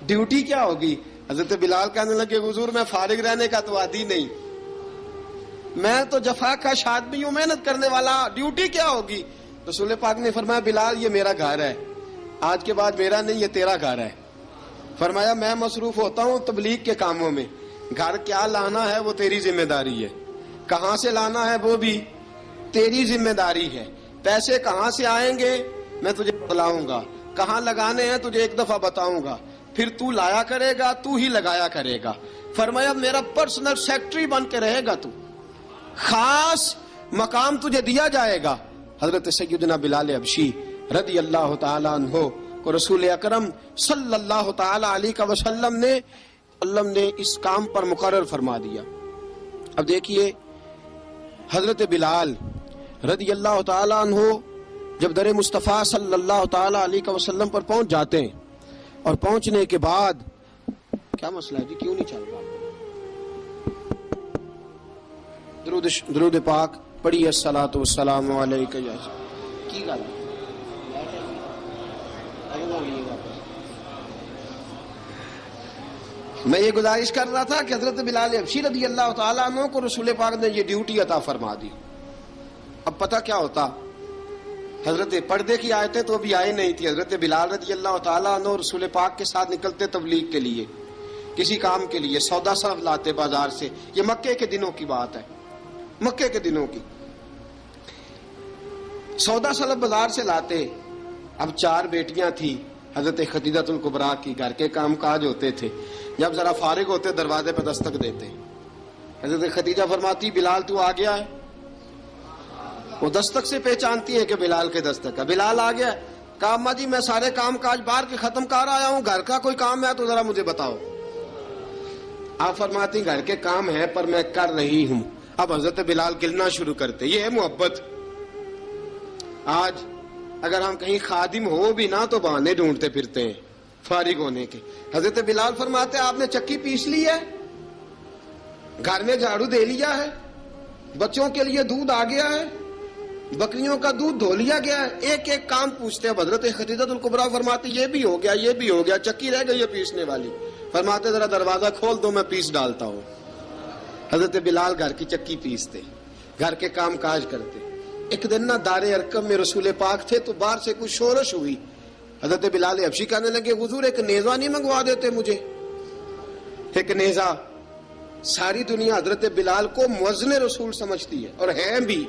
ڈیوٹی کیا ہوگی. حضرت بلال کہنے لگے حضور میں فارغ رہنے کا تو عادی نہیں, میں تو جفا کش آدمی ہوں, محنت کرنے والا, ڈیوٹی کیا ہوگی. رسول پاک نے فرمایا بلال یہ میرا گھر ہے, آج کے بعد میرا نہیں یہ تیرا گھر ہے. فرمایا میں مصروف ہوتا ہوں تبلیغ کے کاموں میں, گھر کیا لانا ہے وہ تیری ذمہ داری ہے, کہاں سے لانا ہے وہ بھی تیری ذمہ داری ہے, پیسے کہاں سے آئیں گے میں تجھے بتلاؤں گا, کہاں لگانے ہیں تجھے ایک دفعہ بتاؤں گا, پھر تو لایا کرے گا, تو ہی لگایا کرے گا. فرمایا میرا پرسنل سیکٹری بن کے رہے گا, تو خاص مقام تجھے دیا جائے گا. حضرت سیدنا بلال حبشی رضی اللہ تعالی عنہ کو رسول اکرم صلی اللہ تعالی علیہ وسلم نے اس کام پر مقرر فرما دیا. اب دیکھیے حضرت بلال رضی اللہ تعالی عنہ جب در مصطفیٰ صلی اللہ تعالی علیہ وسلم پر پہنچ جاتے ہیں, اور پہنچنے کے بعد کیا مسئلہ ہے جی, کیوں نہیں چل رہا؟ درود پاک پڑھیے الصلاۃ والسلام علیک یا کی گل میں یہ گزارش کر رہا تھا کہ حضرت بلال حبشی رضی اللہ تعالیٰ عنہ کو رسول پاک نے یہ ڈیوٹی عطا فرما دی. اب پتہ کیا ہوتا, حضرت پردے کی آیتیں تو ابھی آئی نہیں تھی. حضرت بلال رضی اللہ تعالیٰ عنہ رسول پاک کے ساتھ نکلتے تبلیغ کے لیے, کسی کام کے لیے, سودا صرف لاتے بازار سے. یہ مکے کے دنوں کی بات ہے, مکے کے دنوں کی. سودا صرف بازار سے لاتے. اب 4 بیٹیاں تھیں حضرت خدیجہ الکبریٰ کی, گھر کے کام کاج ہوتے تھے. جب ذرا فارغ ہوتے دروازے پہ دستک دیتے. حضرت خدیجہ فرماتی بلال تو آ گیا ہے. وہ دستک سے پہچانتی ہیں کہ بلال کے دستک ہے. بلال آ گیا. کہا اماں جی میں سارے کام کاج باہر کے ختم کر آیا ہوں, گھر کا کوئی کام ہے تو ذرا مجھے بتاؤ. آپ فرماتی گھر کے کام ہے پر میں کر رہی ہوں. اب حضرت بلال گلنا شروع کرتے. یہ ہے محبت. آج اگر ہم کہیں خادم ہو بھی نہ تو بہانے ڈھونڈتے پھرتے ہیں فارغ ہونے کے. حضرت بلال فرماتے آپ نے چکی پیس لی ہے, گھر میں جھاڑو دے لیا ہے, بچوں کے لیے دودھ آ گیا ہے, بکریوں کا دودھ دھو لیا گیا ہے, ایک ایک کام پوچھتے ہیں. حضرت خدیجہ الکبریٰ فرماتے یہ بھی ہو گیا, یہ بھی ہو گیا, چکی رہ گئی ہے پیسنے والی. فرماتے ذرا دروازہ کھول دو میں پیس ڈالتا ہوں. حضرت بلال گھر کی چکی پیستے, گھر کے کام کاج کرتے. ایک دن نہ دار ارقم میں رسول پاک تھے تو باہر سے کچھ شورش ہوئی. حضرت بلال حبشی کہنے لگے حضور ایک نیزہ نہیں منگوا دیتے مجھے. ایک نیزہ. ساری دنیا حضرت بلال کو مؤذن رسول سمجھتی ہے اور ہیں بھی,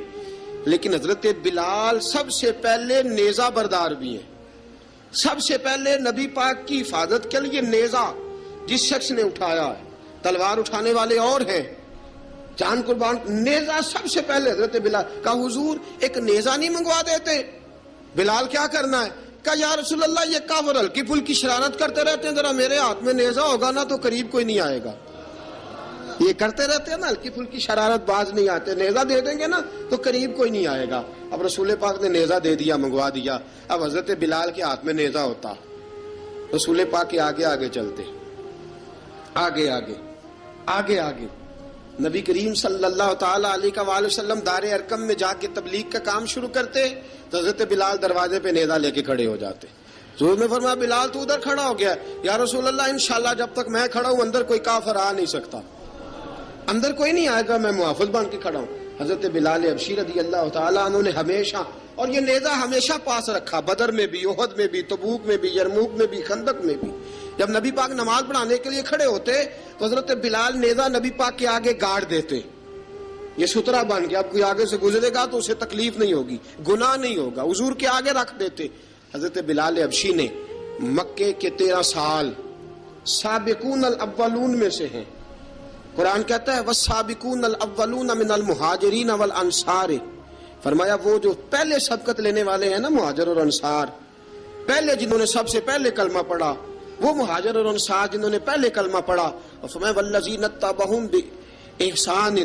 لیکن حضرت بلال سب سے پہلے نیزہ بردار بھی ہیں. سب سے پہلے نبی پاک کی حفاظت کے لیے نیزہ جس شخص نے اٹھایا ہے تلوار اٹھانے والے اور ہیں، جان قربان۔ نیزہ سب سے پہلے حضرت بلال کا حضور ایک نیزہ نہیں منگوا دیتے؟ بلال کیا کرنا ہے؟ کہا یا رسول اللہ یہ کافر ہلکی پھلکی شرارت کرتے رہتے ہیں، ذرا میرے ہاتھ میں نیزہ ہوگا نا تو قریب کوئی نہیں آئے گا۔ یہ کرتے رہتے ہیں نا ہلکی پھلکی شرارت، باز نہیں آتے، نیزہ دے دیں گے نا تو قریب کوئی نہیں آئے گا۔ اب رسول پاک نے نیزہ دے دیا، منگوا دیا۔ اب حضرت بلال کے ہاتھ میں نیزہ ہوتا، رسول پاک کے آگے آگے چلتے، آگے آگے آگے آگے نبی کریم صلی اللہ تعالی علیہ وآلہ وسلم دار ارقم میں جا کے تبلیغ کا کام شروع کرتے تو حضرت بلال دروازے پہ نیزہ لے کے کھڑے ہو جاتے۔ حضور نے فرمایا بلال تو ادھر کھڑا ہو گیا، یا رسول اللہ انشاءاللہ جب تک میں کھڑا ہوں اندر کوئی کافر آ نہیں سکتا، اندر کوئی نہیں آئے گا، میں محافظ بن کے کھڑا ہوں۔ حضرت بلال حبشی رضی اللہ تعالیٰ عنہ نے ہمیشہ، اور یہ نیزہ ہمیشہ پاس رکھا، بدر میں بھی، احد میں بھی، تبوک میں بھی، یرموک میں بھی، خندق میں بھی۔ جب نبی پاک نماز پڑھانے کے لیے کھڑے ہوتے تو حضرت بلال نیزہ نبی پاک کے آگے گاڑ دیتے، یہ سترا بن گیا، اب کوئی آگے سے گزرے گا تو اسے تکلیف نہیں ہوگی، گناہ نہیں ہوگا، حضور کے آگے رکھ دیتے۔ حضرت بلال حبشی نے مکے کے 13 سال سابقون الاولون میں سے ہیں۔ قرآن کہتا ہے والسابقون الاولون من المہاجرین والانصار، فرمایا وہ جو پہلے سبقت لینے والے ہیں نا مہاجر اور انصار، پہلے جنہوں نے سب سے پہلے کلمہ پڑھا، وہ مہاجر اور انصار جنہوں نے پہلے کلمہ پڑھا، اور فرمایا والذین اتبعوہم باحسان،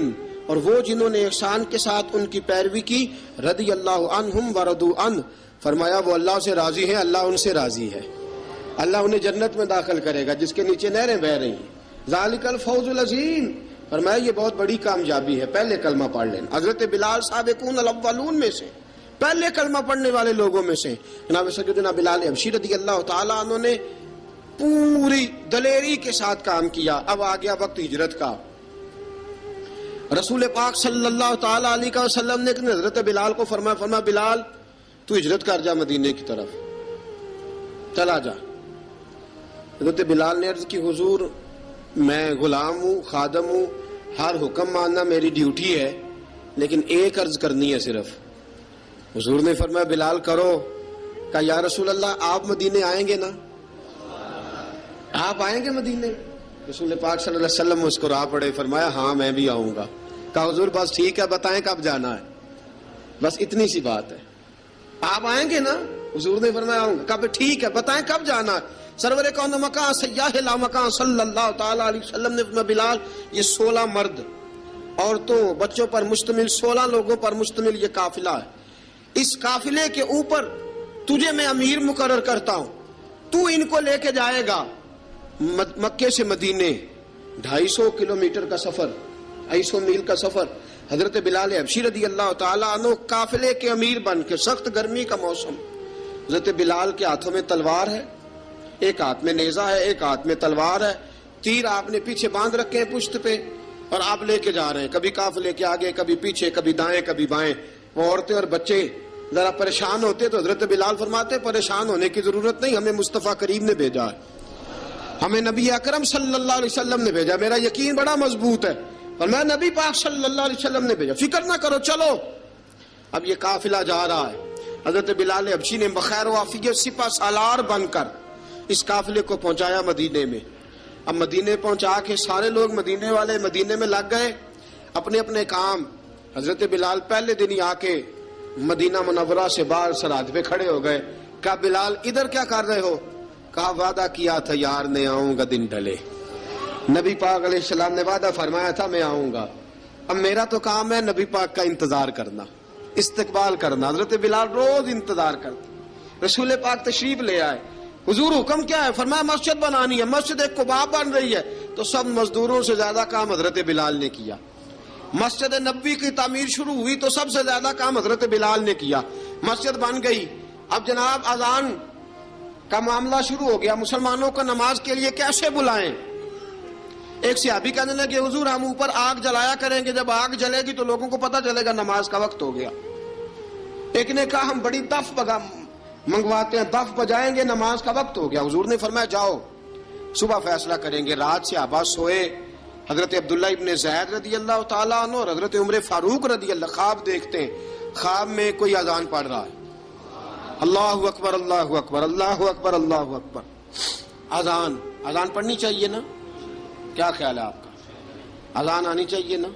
اور وہ جنہوں نے احسان کے ساتھ ان کی پیروی کی، رضی اللہ عنہم ورضوا عنہ، فرمایا وہ اللہ سے راضی ہیں، اللہ ان سے راضی ہے، اللہ انہیں جنت میں داخل کرے گا جس کے نیچے نہریں بہہ رہی ہیں۔ ذالک الفوز العظیم، فرمایا یہ بہت بڑی کامیابی ہے پہلے کلمہ پڑھ لینا۔ حضرت بلال سابقون الاولون میں سے، پہلے کلمہ پڑھنے والے لوگوں میں سے۔ جناب سیدنا بلال حبشی رضی اللہ تعالیٰ عنہ نے پوری دلیری کے ساتھ کام کیا۔ اب آ گیا وقت ہجرت کا۔ رسول پاک صلی اللہ تعالیٰ علیہ وسلم نے حضرت بلال کو فرمایا بلال تو ہجرت کر جا مدینے کی طرف، چلا جا۔ حضرت بلال نے عرض کی حضور میں غلام ہوں، خادم ہوں، ہر حکم ماننا میری ڈیوٹی ہے، لیکن ایک عرض کرنی ہے صرف۔ حضور نے فرمایا بلال کرو۔ کہا یا رسول اللہ آپ مدینے آئیں گے نا؟ آپ آئیں گے مدینے؟ رسول پاک صلی اللہ علیہ وسلم مسکرا پڑے، فرمایا ہاں میں بھی آؤں گا۔ کہا حضور بس ٹھیک ہے، بتائیں کب جانا ہے، بس اتنی سی بات ہے، آپ آئیں گے نا؟ حضور نے فرمایا آؤں گا۔ کہا ٹھیک ہے، بتائیں کب جانا ہے۔ سرور کون مکان سیاح لا مکان صلی اللہ تعالیٰ علیہ وسلم نے فرمایا بلال یہ 16 مرد عورتوں بچوں پر مشتمل، 16 لوگوں پر مشتمل یہ قافلہ ہے، اس قافلے کے اوپر تجھے میں امیر مقرر کرتا ہوں، تو ان کو لے کے جائے گا مکے سے مدینے، 250 کلومیٹر کا سفر، 250 میل کا سفر۔ حضرت بلال حبشی رضی اللہ تعالیٰ عنہ قافلے کے امیر بن کے، سخت گرمی کا موسم، حضرت بلال کے ہاتھوں میں تلوار ہے، ایک ہاتھ میں نیزہ ہے، ایک ہاتھ میں تلوار ہے، تیر آپ نے پیچھے باندھ رکھے ہیں پشت پہ، اور آپ لے کے جا رہے ہیں، کبھی قافلے کے آگے، کبھی پیچھے، کبھی دائیں کبھی بائیں۔ وہ عورتیں اور بچے ذرا پریشان ہوتے تو حضرت بلال فرماتے پریشان ہونے کی ضرورت نہیں، ہمیں مصطفیٰ کریم نے بھیجا ہے، ہمیں نبی اکرم صلی اللہ علیہ وسلم نے بھیجا، میرا یقین بڑا مضبوط ہے، اور میں نبی پاک صلی اللہ علیہ وسلم نے بھیجا، فکر نہ کرو چلو۔ اب یہ قافلہ جا رہا ہے، حضرت بلال حبشی نے بخیر و عافیت سپہ سالار بن کر اس قافلے کو پہنچایا مدینے میں۔ اب مدینے پہنچا کے سارے لوگ مدینے والے مدینے میں لگ گئے اپنے اپنے کام۔ حضرت بلال پہلے دن ہی آ کے مدینہ منورہ سے باہر سرحد پہ کھڑے ہو گئے۔ کہا بلال ادھر کیا کر رہے ہو؟ کہا وعدہ کیا تھا یار نے آؤں گا دن ڈھلے، نبی پاک علیہ السلام نے وعدہ فرمایا تھا میں آؤں گا، اب میرا تو کام ہے نبی پاک کا انتظار کرنا، استقبال کرنا۔ حضرت بلال روز انتظار کرتے، رسول پاک تشریف لے آئے، حضور حکم کیا ہے؟ فرمایا مسجد بنانی ہے، مسجد ایک قباء بن رہی ہے، تو سب مزدوروں سے زیادہ کام حضرت بلال نے کیا۔ مسجد نبوی کی تعمیر شروع ہوئی تو سب سے زیادہ کام حضرت بلال نے کیا، مسجد بن گئی۔ اب جناب اذان کا معاملہ شروع ہو گیا، مسلمانوں کو نماز کے لیے کیسے بلائیں؟ ایک صحابی کہنے لگے حضور ہم اوپر آگ جلایا کریں گے، جب آگ جلے گی تو لوگوں کو پتہ چلے گا نماز کا وقت ہو گیا۔ ایک نے کہا ہم بڑی دف منگواتے ہیں، دف بجائیں گے، نماز کا وقت ہو گیا۔ حضور نے فرمایا جاؤ صبح فیصلہ کریں گے۔ رات سے صحابہ سوئے، حضرت عبداللہ ابن زید رضی اللہ تعالیٰ عنہ اور حضرت عمر فاروق رضی اللہ خواب دیکھتے ہیں، خواب میں کوئی اذان پڑھ رہا ہے، اللہ اکبر اللہ اکبر اللہ اکبر اللہ اکبر۔ اذان پڑھنی چاہیے نا؟ کیا خیال ہے آپ کا؟ اذان آنی چاہیے نا.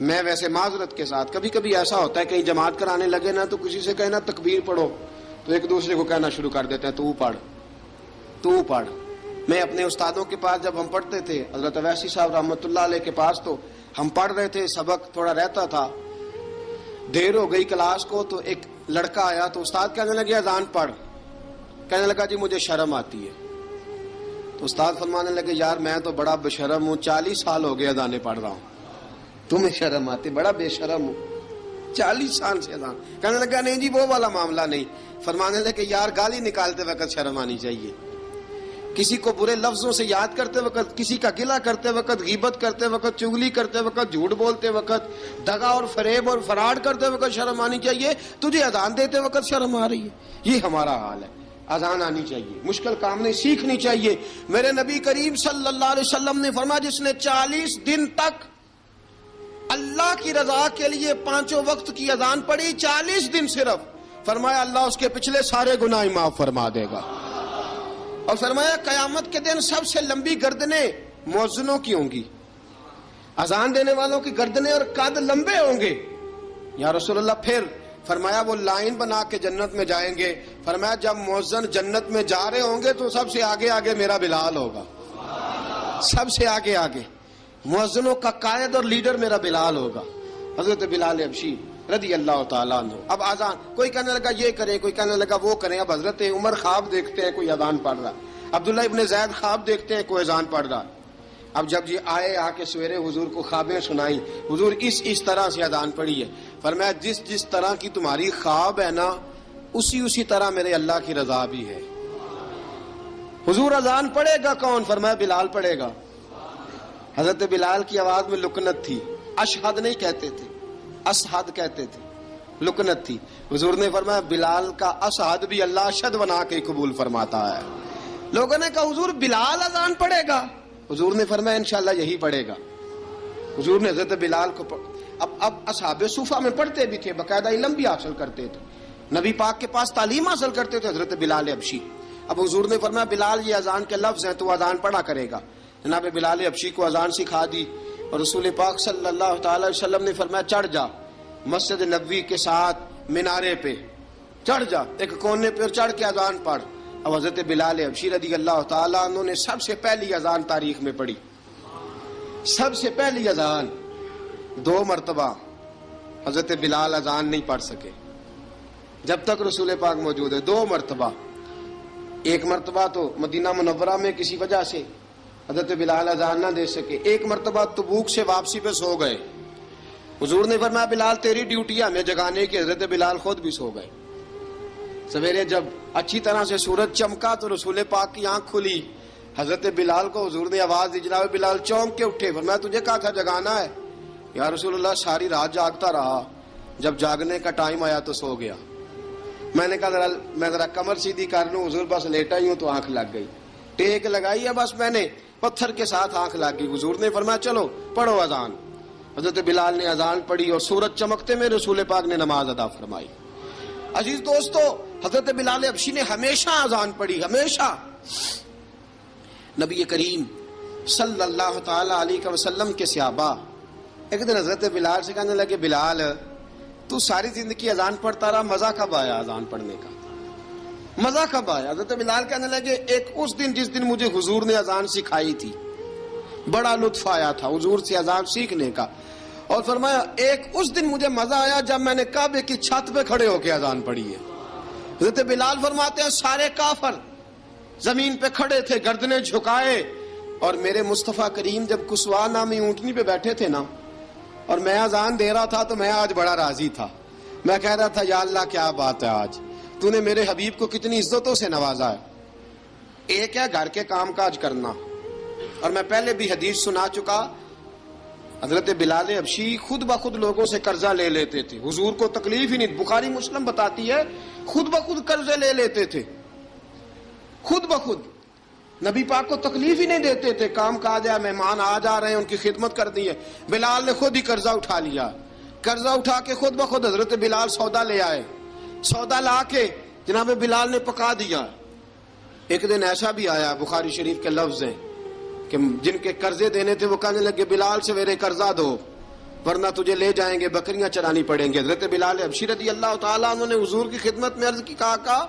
میں ویسے معذرت کے ساتھ کبھی کبھی ایسا ہوتا ہے کہیں جماعت کرانے لگے نا تو کسی سے کہنا تکبیر پڑھو تو ایک دوسرے کو کہنا شروع کر دیتے ہیں تو پڑھ. میں اپنے استادوں کے پاس جب ہم پڑھتے تھے حضرت اویسی صاحب رحمۃ اللہ علیہ کے پاس تو ہم پڑھ رہے تھے, سبق تھوڑا رہتا تھا, دیر ہو گئی کلاس کو تو ایک لڑکا آیا تو استاد کہنے لگے اذان پڑھ. کہنے لگا جی مجھے شرم آتی ہے. تو استاد فرمانے لگے یار میں تو بڑا بے شرم ہوں, 40 سال ہو گئے اذانیں پڑھ رہا ہوں, تمہیں شرم آتی, بڑا بے شرم ہوں 40 سال سے اذان. کہنے لگا نہیں جی وہ والا معاملہ نہیں. فرمانے لگے یار گالی نکالتے وقت شرم آنی چاہیے, کسی کو برے لفظوں سے یاد کرتے وقت, کسی کا گلہ کرتے وقت, غیبت کرتے وقت, چغلی کرتے وقت, جھوٹ بولتے وقت, دغا اور فریب اور فراڈ کرتے وقت شرم آنی چاہیے. تجھے اذان دیتے وقت شرم آ رہی ہے, یہ ہمارا حال ہے. اذان آنی چاہیے, مشکل کام نہیں, سیکھنی چاہیے. میرے نبی کریم صلی اللہ علیہ وسلم نے فرمایا جس نے 40 دن تک اللہ کی رضا کے لیے 5 وقت کی اذان پڑھی, 40 دن صرف, فرمایا اللہ اس کے پچھلے سارے گناہ معاف فرما دے گا. اور فرمایا قیامت کے دن سب سے لمبی گردنیں مؤذنوں کی ہوں گی, اذان دینے والوں کی گردنیں اور قد لمبے ہوں گے. یا رسول اللہ پھر فرمایا وہ لائن بنا کے جنت میں جائیں گے. فرمایا جب مؤذن جنت میں جا رہے ہوں گے تو سب سے آگے آگے میرا بلال ہوگا, سب سے آگے آگے مؤذنوں کا قائد اور لیڈر میرا بلال ہوگا, حضرت بلال حبشی رضی اللہ تعالیٰ عنہ. اب اذان کوئی کہنے لگا یہ کریں, کوئی کہنے لگا وہ کریں. اب حضرت عمر خواب دیکھتے ہیں کوئی اذان پڑھ رہا, عبداللہ ابن زید خواب دیکھتے ہیں کوئی اذان پڑھ رہا. اب جب یہ آئے آ کے سویرے حضور کو خوابیں سنائی, حضور اس طرح سے اذان پڑھی ہے. فرمایا جس طرح کی تمہاری خواب ہے نا اسی طرح میرے اللہ کی رضا بھی ہے. حضور اذان پڑھے گا کون؟ فرمایا بلال پڑھے گا. حضرت بلال کی آواز میں لکنت تھی, اشہد نہیں کہتے تھے, اسحد کہتے تھے, لکنت تھی. حضور نے فرمایا بلال کا اسحد بھی اللہ اشہد بنا کے قبول فرماتا ہے. لوگوں نے کہا حضور بلال اذان پڑھے گا؟ حضور نے فرمایا انشاءاللہ یہی پڑھے گا. حضور نے حضرت بلال کو اب اصحاب صوفہ میں پڑھتے بھی تھے, باقاعدہ علم بھی حاصل کرتے تھے, نبی پاک کے پاس تعلیم حاصل کرتے تھے, حضرت بلال حبشی. اب حضور نے فرمایا بلال یہ اذان کے لفظ ہیں تو اذان پڑھا کرے گا. جناب بلال حبشی کو اذان سکھا دی اور رسول پاک صلی اللہ تعالی وسلم نے فرمایا چڑھ جا مسجد نبوی کے ساتھ مینارے پہ, چڑھ جا ایک کونے پہ اور چڑھ کے اذان پڑھ. اب حضرت بلال حبشی رضی اللہ تعالیٰ عنہ نے سب سے پہلی اذان تاریخ میں پڑھی, سب سے پہلی اذان. 2 مرتبہ حضرت بلال اذان نہیں پڑھ سکے جب تک رسول پاک موجود ہے. 2 مرتبہ, ایک مرتبہ تو مدینہ منورہ میں کسی وجہ سے حضرت بلال اذان نہ دے سکے, ایک مرتبہ تبوک سے واپسی پہ سو گئے. حضور نے فرمایا بلال تیری ڈیوٹی ہے ہمیں جگانے کی. حضرت بلال خود بھی سو گئے. سویرے جب اچھی طرح سے سورج چمکا تو رسول پاک کی آنکھ کھلی. حضرت بلال کو حضور نے آواز دی, جناب بلال چونک کے اٹھے. فرمایا تجھے کہا تھا جگانا ہے. یا رسول اللہ ساری رات جاگتا رہا, جب جاگنے کا ٹائم آیا تو سو گیا. میں نے کہا میں ذرا کمر سیدھی کر لوں. حضور بس لیٹا ہی ہوں تو آنکھ لگ گئی, ٹیک لگائی ہے بس میں نے, پتھر کے ساتھ آنکھ لگ گئی. حضور نے فرمایا چلو پڑھو اذان. حضرت بلال نے اذان پڑھی اور سورج چمکتے میں رسول پاک نے نماز ادا فرمائی. عزیز دوستو حضرت بلال حبشی نے ہمیشہ اذان پڑھی, ہمیشہ. نبی کریم صلی اللہ تعالی علیہ وسلم کے صحابہ ایک دن حضرت بلال سے کہنے لگے بلال تو ساری زندگی اذان پڑھتا رہا, مزہ کب آیا اذان پڑھنے کا, مزہ کب آیا؟ حضرت بلال کہنے لگے ایک اس دن جس دن مجھے حضور نے اذان سکھائی تھی بڑا لطف آیا تھا حضور سے اذان سیکھنے کا. اور فرمایا ایک اس دن مجھے مزہ آیا جب میں نے کعبے کی چھت پہ کھڑے ہو کے اذان پڑھی ہے. حضرت بلال فرماتے ہیں سارے کافر زمین پہ کھڑے تھے گردنیں جھکائے, اور میرے مصطفیٰ کریم جب کسوا نامی اونٹنی پہ بیٹھے تھے نا اور میں اذان دے رہا تھا تو میں آج بڑا راضی تھا. میں کہہ رہا تھا یا اللہ کیا بات ہے, آج تو نے میرے حبیب کو کتنی عزتوں سے نوازا ہے. ایک ہے گھر کے کام کاج کرنا, اور میں پہلے بھی حدیث سنا چکا, حضرت بلال حبشی خود بخود لوگوں سے قرضہ لے لیتے تھے, حضور کو تکلیف ہی نہیں. بخاری مسلم بتاتی ہے خود بخود قرضے لے لیتے تھے, خود بخود. نبی پاک کو تکلیف ہی نہیں دیتے تھے, کام کاج ہے, مہمان آ جا رہے ہیں ان کی خدمت کرنی ہے. بلال نے خود ہی قرضہ اٹھا لیا, قرضہ اٹھا کے خود بخود حضرت بلال سودا لے آئے, سودا لا کے جناب بلال نے پکا دیا. ایک دن ایسا بھی آیا, بخاری شریف کے لفظ ہیں, کہ جن کے قرضے دینے تھے وہ کہنے لگے بلال سویرے قرضہ دو ورنہ تجھے لے جائیں گے، بکریاں چرانی پڑیں گے۔ حضرت بلال حبشی رضی اللہ تعالیٰ عنہ نے حضور کی خدمت میں عرض کی، کہا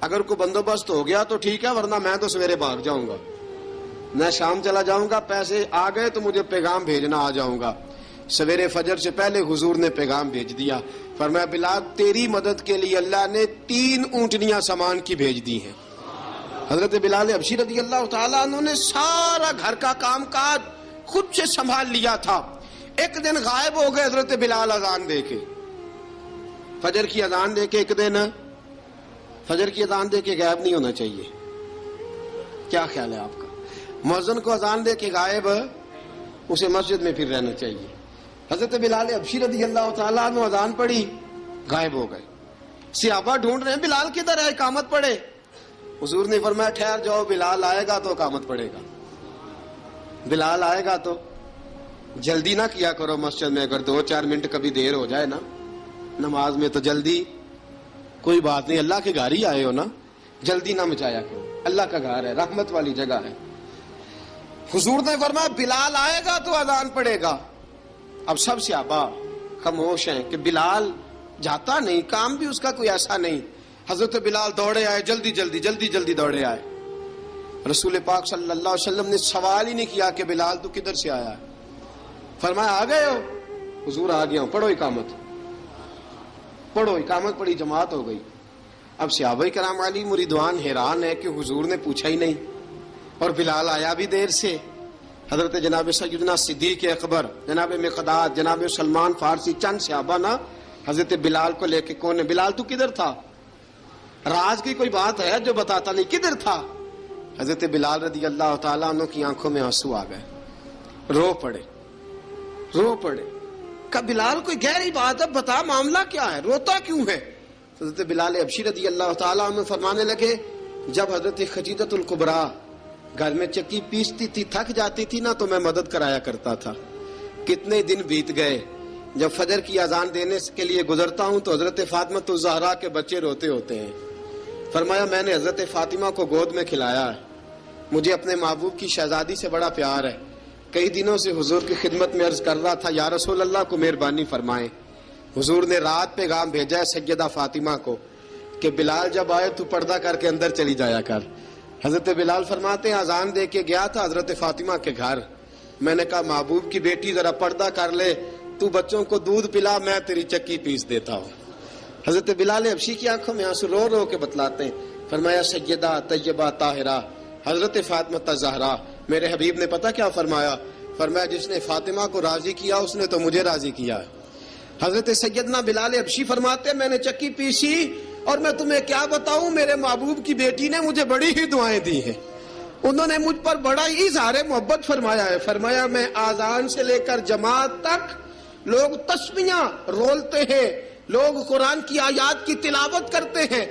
اگر کوئی بندوبست ہو گیا تو ٹھیک ہے، ورنہ میں تو سویرے بھاگ جاؤں گا، میں شام چلا جاؤں گا، پیسے آ گئے تو مجھے پیغام بھیجنا، آ جاؤں گا۔ سویرے فجر سے پہلے حضور نے پیغام بھیج دیا، فرمایا بلال تیری مدد کے لیے اللہ نے 3 اونٹنیاں سامان کی بھیج دی ہیں۔ حضرت بلال حبشی رضی اللہ تعالیٰ عنہ نے سارا گھر کا کام کاج خود سے سنبھال لیا تھا۔ ایک دن غائب ہو گئے حضرت بلال اذان دے کے، فجر کی اذان دے کے، ایک دن فجر کی اذان دے کے غائب نہیں ہونا چاہیے، کیا خیال ہے آپ کا؟ مؤذن کو اذان دے کے غائب، اسے مسجد میں پھر رہنا چاہیے۔ حضرت بلال حبشی رضی اللہ تعالیٰ عنہ اذان پڑھی، غائب ہو گئے، صحابہ ڈھونڈ رہے ہیں بلال کدھر ہے، اقامت پڑھے۔ حضور نے فرمایا ٹھہر جاؤ، بلال آئے گا تو اقامت پڑھے گا، بلال آئے گا تو جلدی نہ کیا کرو مسجد میں، اگر 2-4 منٹ کبھی دیر ہو جائے نا نماز میں تو جلدی کوئی بات نہیں، اللہ کے گھر ہی آئے ہو نا، جلدی نہ مچایا کرو، اللہ کا گھر ہے، رحمت والی جگہ ہے۔ حضور نے فرمایا بلال آئے گا تو اذان پڑے گا۔ اب سب صحابہ خاموش ہیں کہ بلال جاتا نہیں، کام بھی اس کا کوئی ایسا نہیں۔ حضرت بلال دوڑے آئے، جلدی جلدی جلدی جلدی دوڑے آئے۔ رسول پاک صلی اللہ علیہ وسلم نے سوال ہی نہیں کیا کہ بلال تو کدھر سے آیا ہے، فرمایا آ گئے ہو؟ حضور آ گیا ہوں، پڑھو اقامت، پڑھو اقامت پڑھی، جماعت ہو گئی۔ اب صحابہ کرام علی مریدوان حیران ہے کہ حضور نے پوچھا ہی نہیں اور بلال آیا بھی دیر سے۔ حضرت جناب سیدنا صدیق اکبر، جناب مقداد، جناب سلمان فارسی، چند صحابہ نا حضرت بلال کو لے کے، کون ہے بلال تو کدھر تھا؟ راز کی کوئی بات ہے جو بتاتا نہیں، کدھر تھا؟ حضرت بلال رضی اللہ تعالیٰ عنہ کی آنکھوں میں آنسو آ گئے، رو پڑے رو پڑے۔ کہ بلال کوئی گہری بات ہے، بتا معاملہ کیا ہے، روتا کیوں ہے؟ حضرت بلال حبشی رضی اللہ تعالیٰ عنہ فرمانے لگے جب حضرت خدیجہ الکبریٰ گھر میں چکی پیستی تھی، تھک جاتی تھی نا تو میں مدد کرایا کرتا تھا۔ کتنے دن بیت گئے، جب فجر کی اذان دینے کے لیے گزرتا ہوں تو حضرت فاطمہ الزہرا کے بچے روتے ہوتے ہیں۔ فرمایا میں نے حضرت فاطمہ کو گود میں کھلایا ہے، مجھے اپنے محبوب کی شہزادی سے بڑا پیار ہے۔ کئی دنوں سے حضور کی خدمت میں عرض کر رہا تھا یا رسول اللہ کو مہربانی فرمائیں۔ حضور نے رات پیغام بھیجا ہے سیدہ فاطمہ کو کہ بلال جب آئے تو پردہ کر کے اندر چلی جایا کر۔ حضرت بلال فرماتے ہیں اذان دے کے گیا تھا حضرت فاطمہ کے گھر، میں نے کہا محبوب کی بیٹی ذرا پردہ کر لے، تو بچوں کو دودھ پلا، میں تیری چکی پیس دیتا ہوں۔ حضرت بلال حبشی کی آنکھوں میں آنسو رو رو کے بتلاتے ہیں، فرمایا سیدہ طیبہ طاہرہ حضرت فاطمہ الزہرا، میرے حبیب نے پتہ کیا فرمایا؟ فرمایا جس نے فاطمہ کو راضی کیا اس نے تو مجھے راضی کیا ہے۔ حضرت سیدنا بلال حبشی فرماتے میں نے چکی پیسی اور میں تمہیں کیا بتاؤں، میرے محبوب کی بیٹی نے مجھے بڑی ہی دعائیں دی ہیں، انہوں نے مجھ پر بڑا ہی اظہار محبت فرمایا ہے۔ فرمایا میں آذان سے لے کر جماعت تک لوگ تسبیحاں رولتے ہیں، لوگ قرآن کی آیات کی تلاوت کرتے ہیں،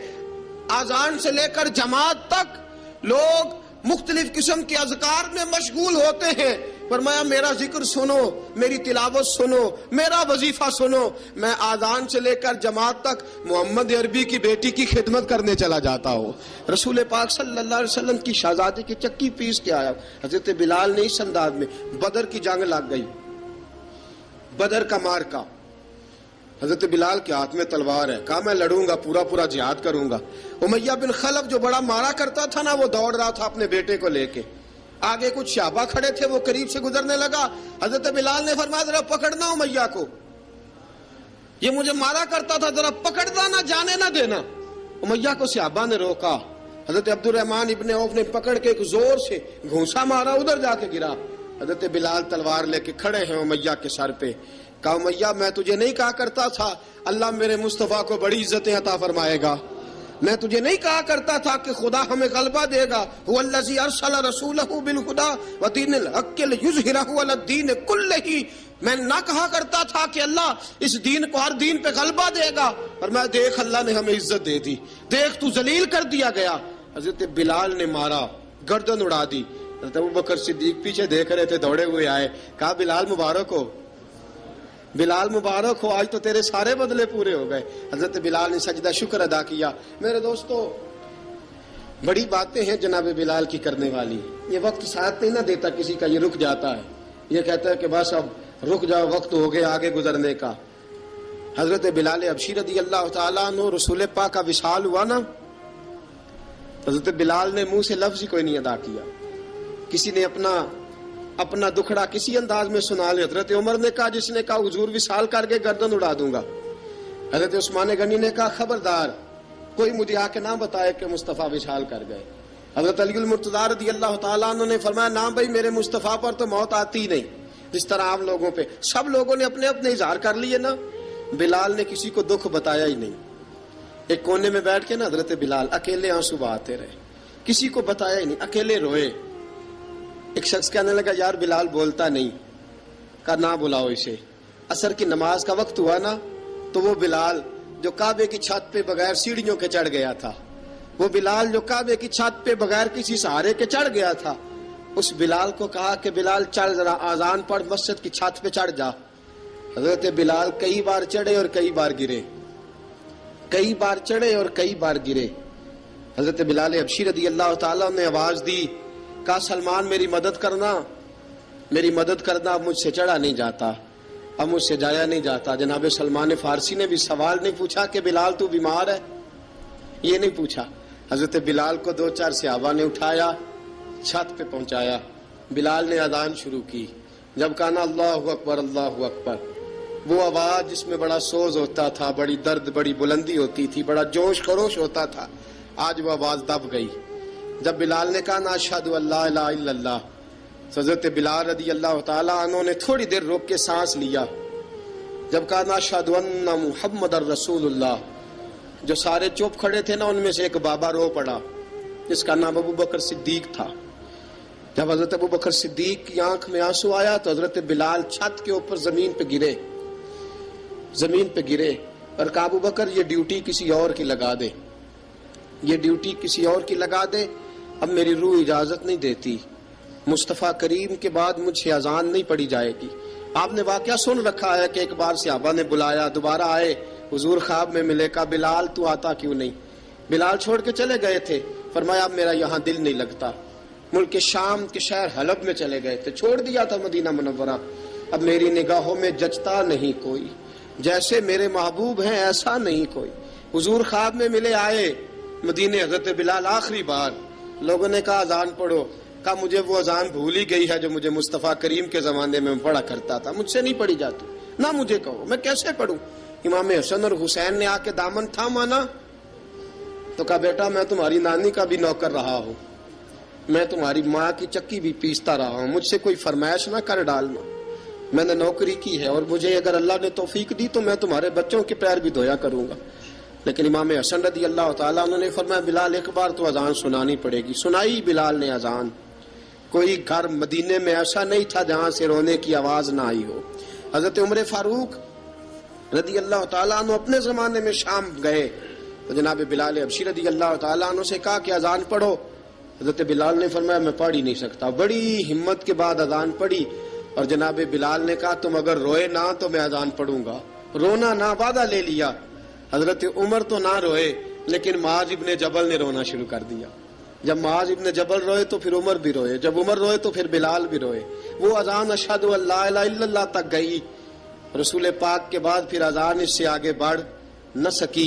آذان سے لے کر جماعت تک لوگ مختلف قسم کے اذکار میں مشغول ہوتے ہیں۔ فرمایا میرا ذکر سنو، میری تلاوت سنو، میرا وظیفہ سنو، میں آذان سے لے کر جماعت تک محمد عربی کی بیٹی کی خدمت کرنے چلا جاتا ہوں۔ رسول پاک صلی اللہ علیہ وسلم کی شہزادی کی چکی پیس کے آیا۔ حضرت بلال نے اس انداز میں، بدر کی جنگ لگ گئی، بدر کا مارکا، حضرت بلال کے ہاتھ میں تلوار ہے، کہا میں لڑوں گا، پورا جہاد کروں گا۔ امیہ بن خلف جو بڑا مارا کرتا تھا نا، وہ دوڑ رہا تھا اپنے بیٹے کو لے کے، آگے کچھ صحابہ کھڑے تھے، وہ قریب سے گزرنے لگا، حضرت بلال نے فرمایا ذرا پکڑنا امیہ کو، یہ مجھے مارا کرتا تھا، ذرا پکڑنا، نہ جانے نہ دینا۔ امیہ کو صحابہ نے روکا، حضرت عبد الرحمن ابن عوف نے پکڑ کے ایک زور سے گھونسا مارا، ادھر جا کے گرا۔ حضرت بلال تلوار لے کے کھڑے ہیں امیہ کے سر پہ۔ کہا امیہ میں تجھے نہیں کہا کرتا تھا اللہ میرے مصطفیٰ کو بڑی عزتیں عطا فرمائے گا، میں تجھے نہیں کہا کرتا تھا کہ خدا ہمیں غلبہ دے گا، هو الذی ارسل رسولہ بالہدی ودین الحق لیظہرہ علی الدین کلہ، میں نہ کہا کرتا تھا کہ اللہ اس دین کو ہر دین پہ غلبہ دے گا، اور میں دیکھ اللہ نے ہمیں عزت دے دی، دیکھ تو ذلیل کر دیا گیا۔ حضرت بلال نے مارا، گردن اڑا دی۔ حضرت ابوبکر صدیق پیچھے دیکھ رہے تھے، دوڑے ہوئے آئے، کہا بلال مبارک ہو، بلال مبارک ہو، آج تو تیرے سارے بدلے پورے ہو گئے۔ حضرت بلال نے سجدہ شکر ادا کیا۔ میرے دوستو بڑی باتیں ہیں جناب بلال کی کرنے والی. یہ وقت ساتھ نہیں نہ دیتا کسی کا, یہ رک جاتا ہے, یہ کہتا ہے کہ بس اب رک جاؤ, وقت ہو گیا آگے گزرنے کا. حضرت بلال حبشی رضی اللہ تعالیٰ عنہ, رسول پاک کا وصال ہوا نا, حضرت بلال نے منہ سے لفظ ہی کوئی نہیں ادا کیا. کسی نے اپنا دکھڑا کسی انداز میں سنا لیا. حضرت عمر نے کہا, جس نے کہا حضور وصال کر کے گردن اڑا دوں گا. حضرت عثمان غنی نے کہا خبردار کوئی مجھے آ کے نہ بتائے کہ مصطفیٰ وصال کر گئے. حضرت علی المرتضیٰ رضی اللہ تعالیٰ عنہ نے فرمایا نہ بھائی, میرے مصطفیٰ پر تو موت آتی ہی نہیں جس طرح عام لوگوں پہ. سب لوگوں نے اپنے اپنے اظہار کر لیے نا, بلال نے کسی کو دکھ بتایا ہی نہیں. ایک کونے میں بیٹھ کے نا حضرت بلال اکیلے آنسو بہاتے رہے, کسی کو بتایا ہی نہیں, اکیلے روئے. ایک شخص کہنے لگا یار بلال بولتا نہیں. کہا نہ بلاؤ اسے. عصر کی نماز کا وقت ہوا نا, تو وہ بلال جو کعبے کی چھت پہ بغیر سیڑھیوں کے چڑھ گیا تھا, وہ بلال جو کعبے کی چھت پہ بغیر کسی سہارے کے چڑھ گیا تھا, اس بلال کو کہا کہ بلال چل ذرا آذان پڑھ, مسجد کی چھت پہ چڑھ جا. حضرت بلال کئی بار چڑھے اور کئی بار گرے, کئی بار چڑھے اور کئی بار گرے. حضرت بلال حبشی رضی اللہ تعالیٰ نے آواز دی, کہا سلمان میری مدد کرنا, میری مدد کرنا, اب مجھ سے چڑھا نہیں جاتا, اب مجھ سے جایا نہیں جاتا. جناب سلمان فارسی نے بھی سوال نہیں پوچھا کہ بلال تو بیمار ہے, یہ نہیں پوچھا. حضرت بلال کو 2-4 صحابہ نے اٹھایا, چھت پہ پہنچایا. بلال نے اذان شروع کی. جب کہا نا اللہ اکبر اللہ اکبر, وہ آواز جس میں بڑا سوز ہوتا تھا, بڑی درد, بڑی بلندی ہوتی تھی, بڑا جوش خروش ہوتا تھا, آج وہ آواز دب گئی. جب بلال نے کہا نا اشہد ان لا الہ الا اللہ, حضرت بلال رضی اللہ تعالیٰ عنہ نے تھوڑی دیر روک کے سانس لیا. جب کہا نا اشہد ان محمد الرسول اللہ, جو سارے چپ کھڑے تھے نا ان میں سے ایک بابا رو پڑا جس کا نام ابو بکر صدیق تھا. جب حضرت ابو بکر صدیق کی آنکھ میں آنسو آیا تو حضرت بلال چھت کے اوپر زمین پہ گرے, زمین پہ گرے اور کہا ابو بکر یہ ڈیوٹی کسی اور کی لگا دے, یہ ڈیوٹی کسی اور کی لگا دے, اب میری روح اجازت نہیں دیتی, مصطفیٰ کریم کے بعد مجھ سے اذان نہیں پڑھی جائے گی. آپ نے واقعہ سن رکھا ہے کہ ایک بار صحابہ نے بلایا, دوبارہ آئے, حضور خواب میں ملے, کہا بلال تو آتا کیوں نہیں. بلال چھوڑ کے چلے گئے تھے, فرمایا اب میرا یہاں دل نہیں لگتا. ملک شام کے شہر حلب میں چلے گئے تھے, چھوڑ دیا تھا مدینہ منورہ, اب میری نگاہوں میں جچتا نہیں کوئی, جیسے میرے محبوب ہیں ایسا نہیں کوئی. حضور خواب میں ملے, آئے مدینے. حضرت بلال آخری بار, لوگوں نے کہا اذان پڑھو, کہا مجھے وہ اذان بھول ہی گئی ہے جو مجھے مصطفیٰ کریم کے زمانے میں پڑھا کرتا تھا, مجھ سے نہیں پڑھی جاتی, نہ مجھے کہو, میں کیسے پڑھوں. امام حسن اور حسین نے آ کے دامن تھاما نا, تو کہا بیٹا میں تمہاری نانی کا بھی نوکر رہا ہوں, میں تمہاری ماں کی چکی بھی پیستا رہا ہوں, مجھ سے کوئی فرمائش نہ کر ڈالنا, میں نے نوکری کی ہے, اور مجھے اگر اللہ نے توفیق دی تو میں تمہارے بچوں کے پیر بھی دھویا کروں گا. لیکن امام حسن رضی اللہ تعالیٰ عنہ نے فرمایا بلال ایک بار تو اذان سنانی پڑے گی. سنائی بلال نے اذان. کوئی گھر مدینے میں ایسا نہیں تھا جہاں سے رونے کی آواز نہ آئی ہو. حضرت عمر فاروق رضی اللہ تعالیٰ عنہ اپنے زمانے میں شام گئے تو جناب بلال حبشی رضی اللہ تعالیٰ عنہ سے کہا کہ اذان پڑھو. حضرت بلال نے فرمایا میں پڑھ ہی نہیں سکتا. بڑی ہمت کے بعد اذان پڑھی, اور جناب بلال نے کہا تم اگر روئے نہ تو میں اذان پڑھوں گا. رونا نہ, وعدہ لے لیا. حضرت عمر تو نہ روئے, لیکن معاذ ابن جبل نے رونا شروع کر دیا. جب معاذ ابن جبل روئے تو پھر عمر بھی روئے, جب عمر روئے تو پھر بلال بھی روئے. وہ اذان اشہد ان لا الہ الا اللہ تک گئی. رسول پاک کے بعد پھر اذان اس سے آگے بڑھ نہ سکی.